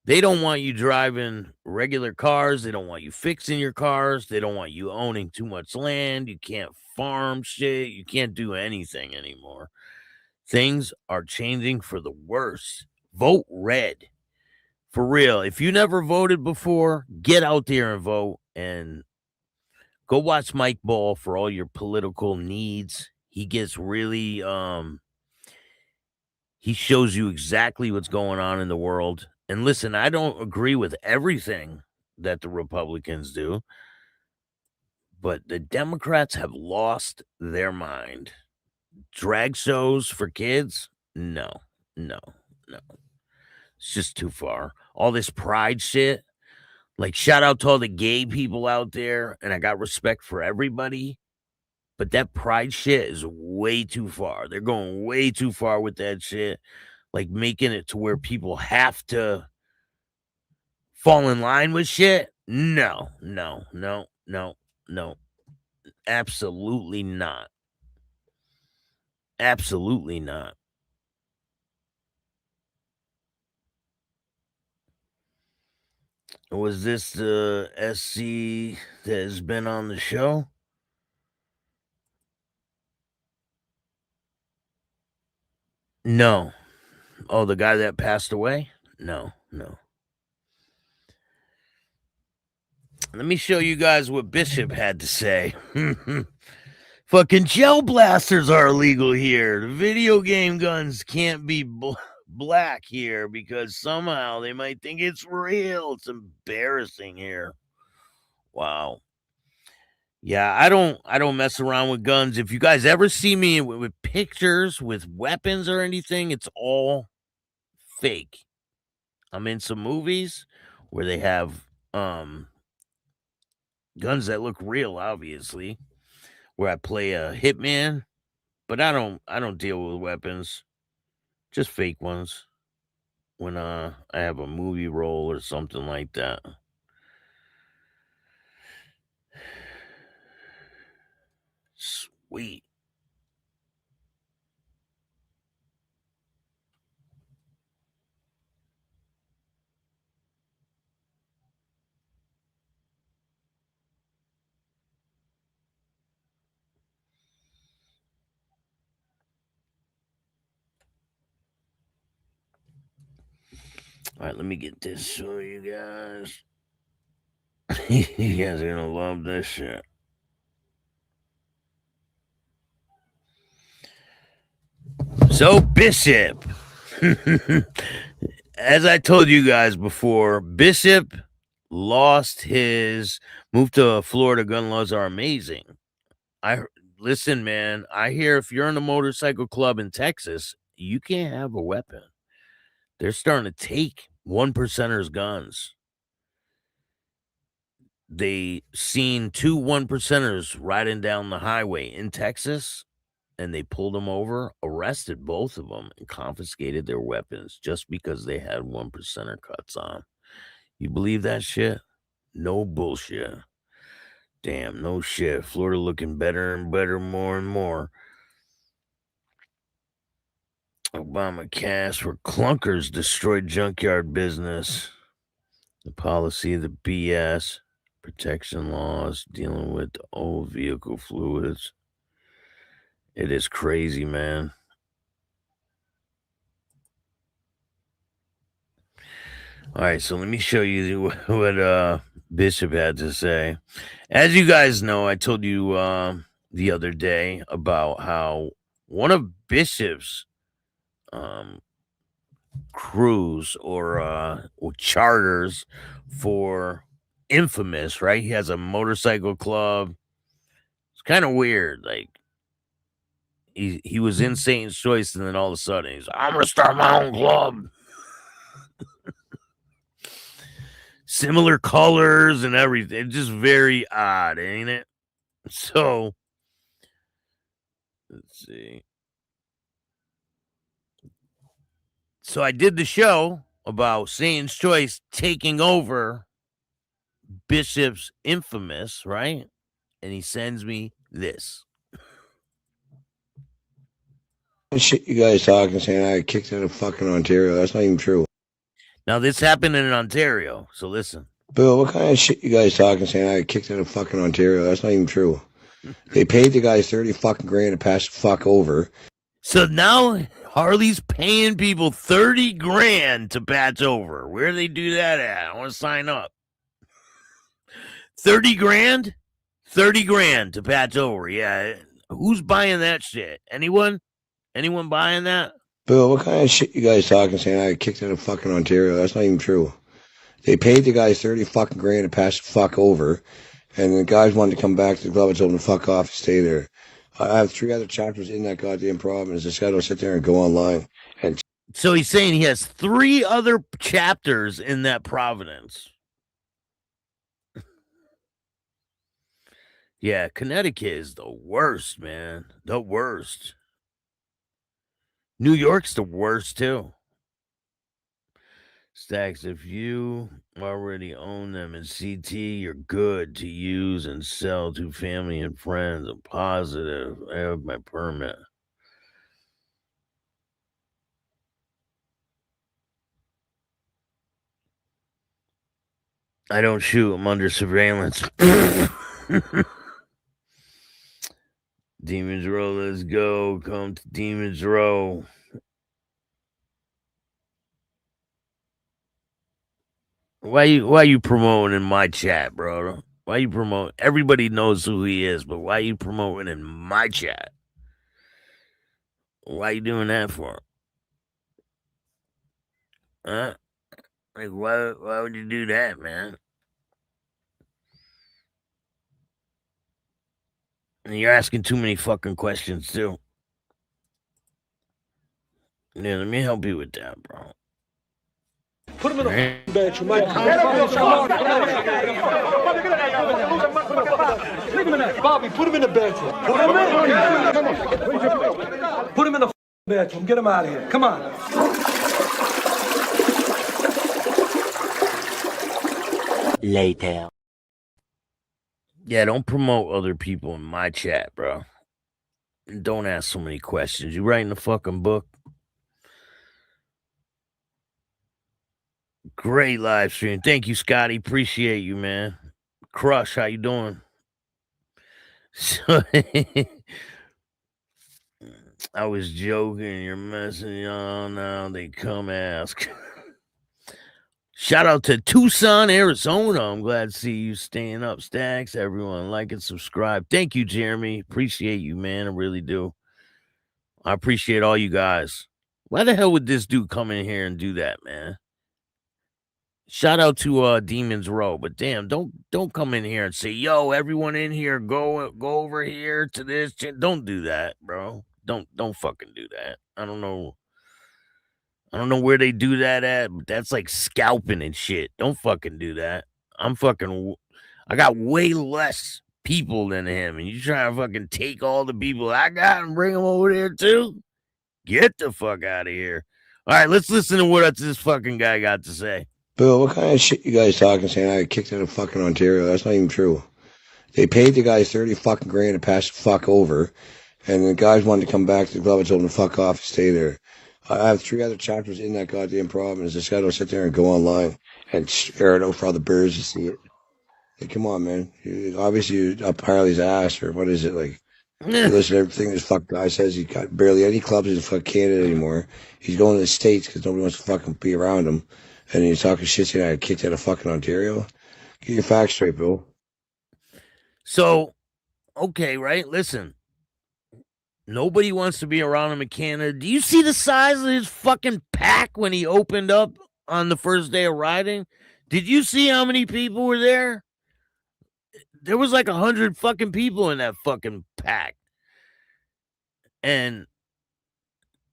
They don't want you driving regular cars. They don't want you fixing your cars. They don't want you owning too much land. You can't farm shit. You can't do anything anymore. Things are changing for the worse. Vote red. For real. If you never voted before, get out there and vote, and go watch Mike Ball for all your political needs. He gets really he shows you exactly what's going on in the world. And listen, I don't agree with everything that the Republicans do, but the Democrats have lost their mind. Drag shows for kids? No. It's just too far. All this pride shit. Like, shout out to all the gay people out there, and I got respect for everybody. But that pride shit is way too far. They're going way too far with that shit. Like, making it to where people have to fall in line with shit. No. Absolutely not. Absolutely not. Was this the SC that has been on the show? No. Oh, the guy that passed away? No. Let me show you guys what Bishop had to say. Fucking gel blasters are illegal here. The video game guns can't be black here because somehow they might think it's real. It's embarrassing here. Wow. Yeah, I don't mess around with guns. If you guys ever see me with pictures with weapons or anything, it's all fake. I'm in some movies where they have guns that look real, obviously, where I play a hitman, but I don't deal with weapons, just fake ones when I have a movie role or something like that. Sweet. All right, let me get this for you guys. You guys are gonna love this shit. So Bishop, as I told you guys before, Bishop moved to Florida. Gun laws are amazing. Listen, man. I hear if you're in a motorcycle club in Texas, you can't have a weapon. They're starting to take 1%ers guns. They seen 2 1%ers riding down the highway in Texas, and they pulled them over, arrested both of them, and confiscated their weapons just because they had 1%er cuts on. You believe that shit? No bullshit. Damn, no shit. Florida looking better and better, more and more. Obama cash for clunkers destroyed junkyard business. The policy, the BS, protection laws, dealing with old vehicle fluids. It is crazy, man. All right, so let me show you what Bishop had to say. As you guys know, I told you the other day about how one of Bishop's crews or charters for Infamous, right? He has a motorcycle club. It's kind of weird. Like he was in Satan's Choice, and then all of a sudden he's like, I'm gonna start my own club. Similar colors and everything. Just very odd, ain't it? So let's see. So I did the show about Satan's Choice taking over Bishop's Infamous, right? And he sends me this. Shit, you guys talking saying I got kicked out of fucking Ontario. That's not even true. Now, this happened in Ontario, so listen. Bill, what kind of shit you guys talking saying I got kicked out of fucking Ontario? That's not even true. They paid the guys 30 fucking grand to pass the fuck over. So now Harley's paying people 30 grand to patch over. Where do they do that at? I want to sign up. 30 grand? 30 grand to patch over. Yeah. Who's buying that shit? Anyone? Anyone buying that? Bill, what kind of shit you guys talking saying I got kicked out of fucking Ontario? That's not even true. They paid the guys 30 fucking grand to pass the fuck over. And the guys wanted to come back to the club and told them to fuck off and stay there. I have 3 other chapters in that goddamn province. This guy don't sit there and go online. And so he's saying he has 3 other chapters in that province. Yeah, Connecticut is the worst, man. The worst. New York's the worst, too. Staxx, if you already own them in CT, you're good to use and sell to family and friends. I'm positive. I have my permit. I don't shoot. I'm under surveillance. Demons Row, let's go. Come to Demons Row. Why you promoting in my chat, bro? Why you promote? Everybody knows who he is, but why you promoting in my chat? Why you doing that for? Huh? Like why would you do that, man? And you're asking too many fucking questions too. Yeah, let me help you with that, bro. Put him in the bench. Leave him in there. Bobby, put him in the bench. Put him in the bedroom. Get him out of here. Come on. Later. Yeah, don't promote other people in my chat, bro. And don't ask so many questions. You writing a fucking book? Great live stream. Thank you, Scotty. Appreciate you, man. Crush, how you doing? So, I was joking. You're messing y'all now. They come ask. Shout out to Tucson, Arizona. I'm glad to see you staying up, Staxx. Everyone, like and subscribe. Thank you, Jeremy. Appreciate you, man. I really do. I appreciate all you guys. Why the hell would this dude come in here and do that, man? Shout out to Demons Row, but damn, don't come in here and say, yo, everyone in here, go over here to this. Don't do that, bro. Don't fucking do that. I don't know where they do that at, but that's like scalping and shit. Don't fucking do that. I got way less people than him, and you try to fucking take all the people I got and bring them over there too? Get the fuck out of here. All right, let's listen to what this fucking guy got to say. Bill, what kind of shit you guys talking saying I got kicked out of fucking Ontario? That's not even true. They paid the guys 30 fucking grand to pass the fuck over, and the guys wanted to come back to the club and told them to fuck off and stay there. I have 3 other chapters in that goddamn province. This guy don't sit there and go online and air it out for all the birds to see it. Hey, come on, man. Obviously, you're up Harley's ass, or what is it, like? You listen to everything this fuck guy says. He's got barely any clubs in fuck Canada anymore. He's going to the States because nobody wants to fucking be around him. And he's talking shit saying I got kicked out of fucking Ontario. Get your facts straight, Bill. So, okay, right? Listen. Nobody wants to be around him in Canada. Do you see the size of his fucking pack when he opened up on the first day of riding? Did you see how many people were there? There was like 100 fucking people in that fucking pack. And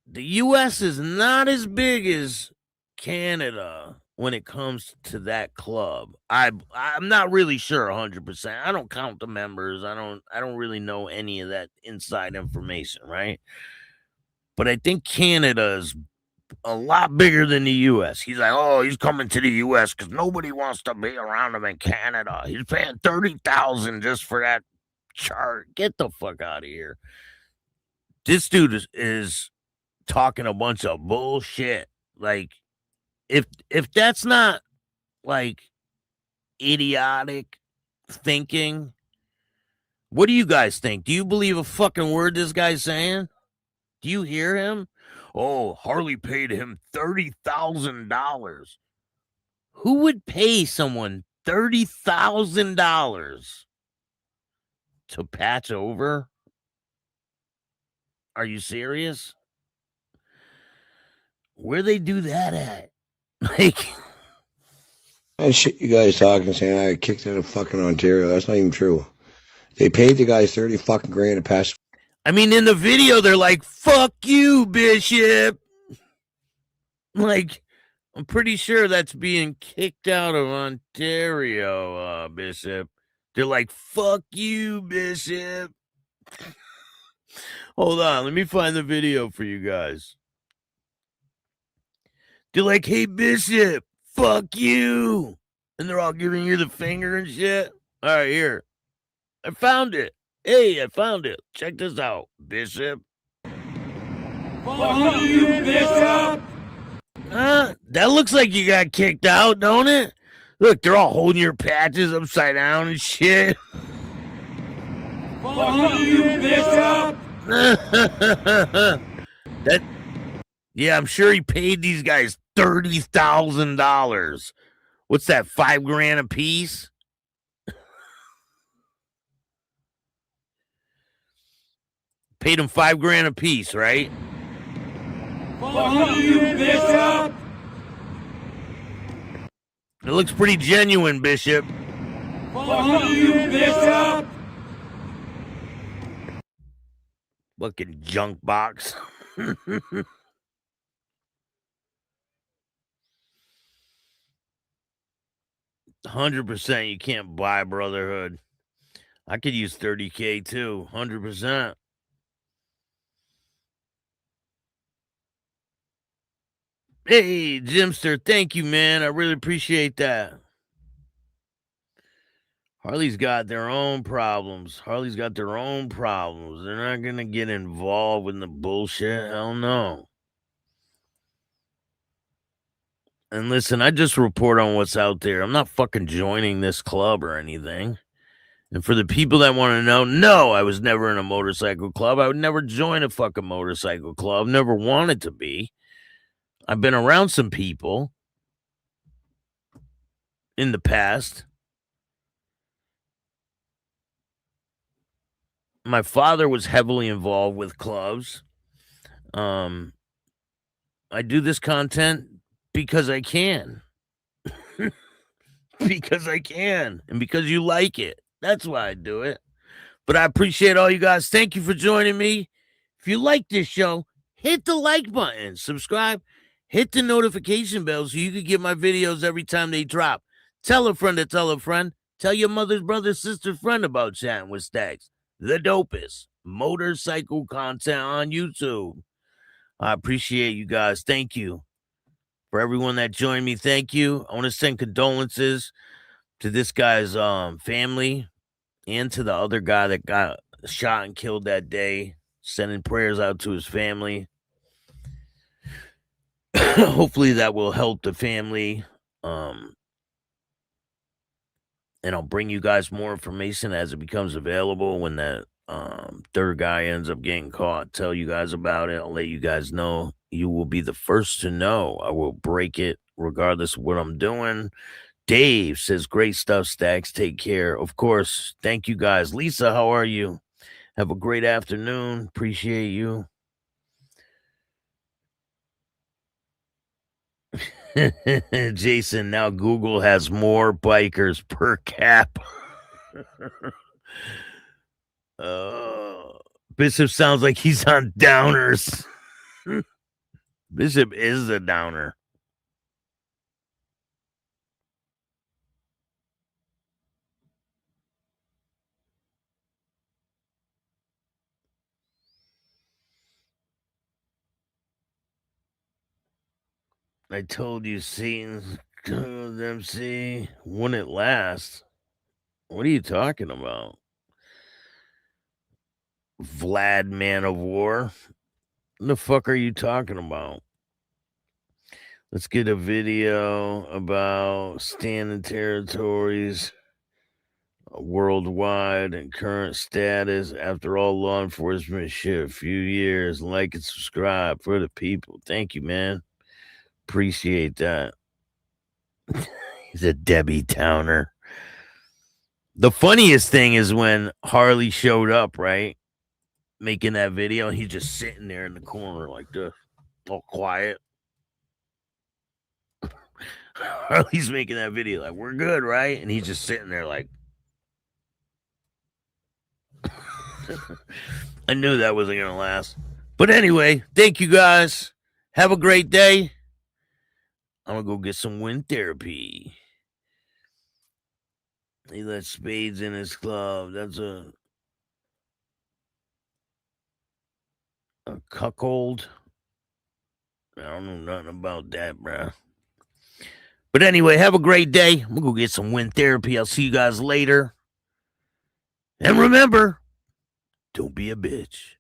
the U.S. is not as big as Canada when it comes to that club. I'm not really sure 100%. I don't count the members. I don't really know any of that inside information, right? But I think Canada is a lot bigger than the U.S. He's like, oh, he's coming to the U.S. because nobody wants to be around him in Canada. He's paying $30,000 just for that chart. Get the fuck out of here. This dude is talking a bunch of bullshit. Like, if that's not like idiotic thinking, what do you guys think? Do you believe a fucking word this guy's saying? Do you hear him? Oh, Harley paid him $30,000. Who would pay someone $30,000 to patch over? Are you serious? Where they do that at? Like, that shit you guys talking saying I got kicked out of fucking Ontario. That's not even true. They paid the guys 30 fucking grand to pass. I mean, in the video, they're like, fuck you, Bishop. Like, I'm pretty sure that's being kicked out of Ontario, Bishop. They're like, fuck you, Bishop. Hold on, let me find the video for you guys. They're like, hey, Bishop, fuck you. And they're all giving you the finger and shit. All right, here. I found it. Hey, I found it. Check this out, Bishop. Fuck you, Bishop! That looks like you got kicked out, don't it? Look, they're all holding your patches upside down and shit. Fuck you, Bishop! Yeah, I'm sure he paid these guys $30,000. What's that, $5,000 a piece? Paid him $5,000 a piece, right? Fuck you, Bishop! It looks pretty genuine, Bishop. Fuck you, Bishop! Fucking junk box. 100% you can't buy brotherhood. I could use 30K too. 100%. Hey, Jimster, thank you, man. I really appreciate that. Harley's got their own problems. They're not going to get involved in the bullshit. Hell no. And listen, I just report on what's out there. I'm not fucking joining this club or anything. And for the people that want to know, no, I was never in a motorcycle club. I would never join a fucking motorcycle club. Never wanted to be. I've been around some people. in the past. My father was heavily involved with clubs. I do this content because I can. Because I can. And because you like it. That's why I do it. But I appreciate all you guys. Thank you for joining me. If you like this show, hit the like button. Subscribe. Hit the notification bell so you can get my videos every time they drop. Tell a friend to tell a friend. Tell your mother's brother, sister, friend about Chattin With Staxx. The dopest motorcycle content on YouTube. I appreciate you guys. Thank you. For everyone that joined me, thank you. I want to send condolences to this guy's family and to the other guy that got shot and killed that day. Sending prayers out to his family. Hopefully that will help the family. And I'll bring you guys more information as it becomes available. When that third guy ends up getting caught, tell you guys about it. I'll let you guys know. You will be the first to know. I will break it regardless of what I'm doing. Dave says, great stuff, Staxx. Take care. Of course. Thank you guys. Lisa, how are you? Have a great afternoon. Appreciate you. Jason, now Google has more bikers per cap. Bishop sounds like he's on downers. Bishop is a downer. I told you Satan's MC wouldn't last. What are you talking about? Vlad Man of War? What the fuck are you talking about? Let's get a video about standing territories worldwide and current status. After all, law enforcement shit, a few years. Like and subscribe for the people. Thank you, man. Appreciate that. He's a Debbie Towner. The funniest thing is when Harley showed up, right? Making that video, and he's just sitting there in the corner like this, all quiet. Harley's making that video like, we're good, right? And he's just sitting there like, I knew that wasn't going to last. But anyway, thank you guys. Have a great day. I'm going to go get some wind therapy. He let spades in his club. That's a cuckold. I don't know nothing about that, bro. But anyway, have a great day. I'm going to go get some wind therapy. I'll see you guys later. And remember, don't be a bitch.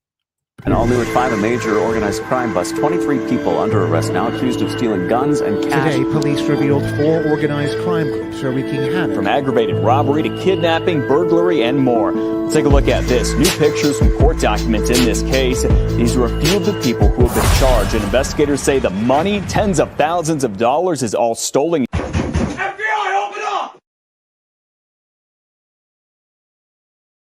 And all new at 5, a major organized crime bust. 23 people under arrest now, accused of stealing guns and cash. Today, police revealed 4 organized crime groups are wreaking havoc. From aggravated robbery to kidnapping, burglary, and more. Let's take a look at this. New pictures from court documents in this case. These are a few of the people who have been charged. And investigators say the money, tens of thousands of dollars, is all stolen.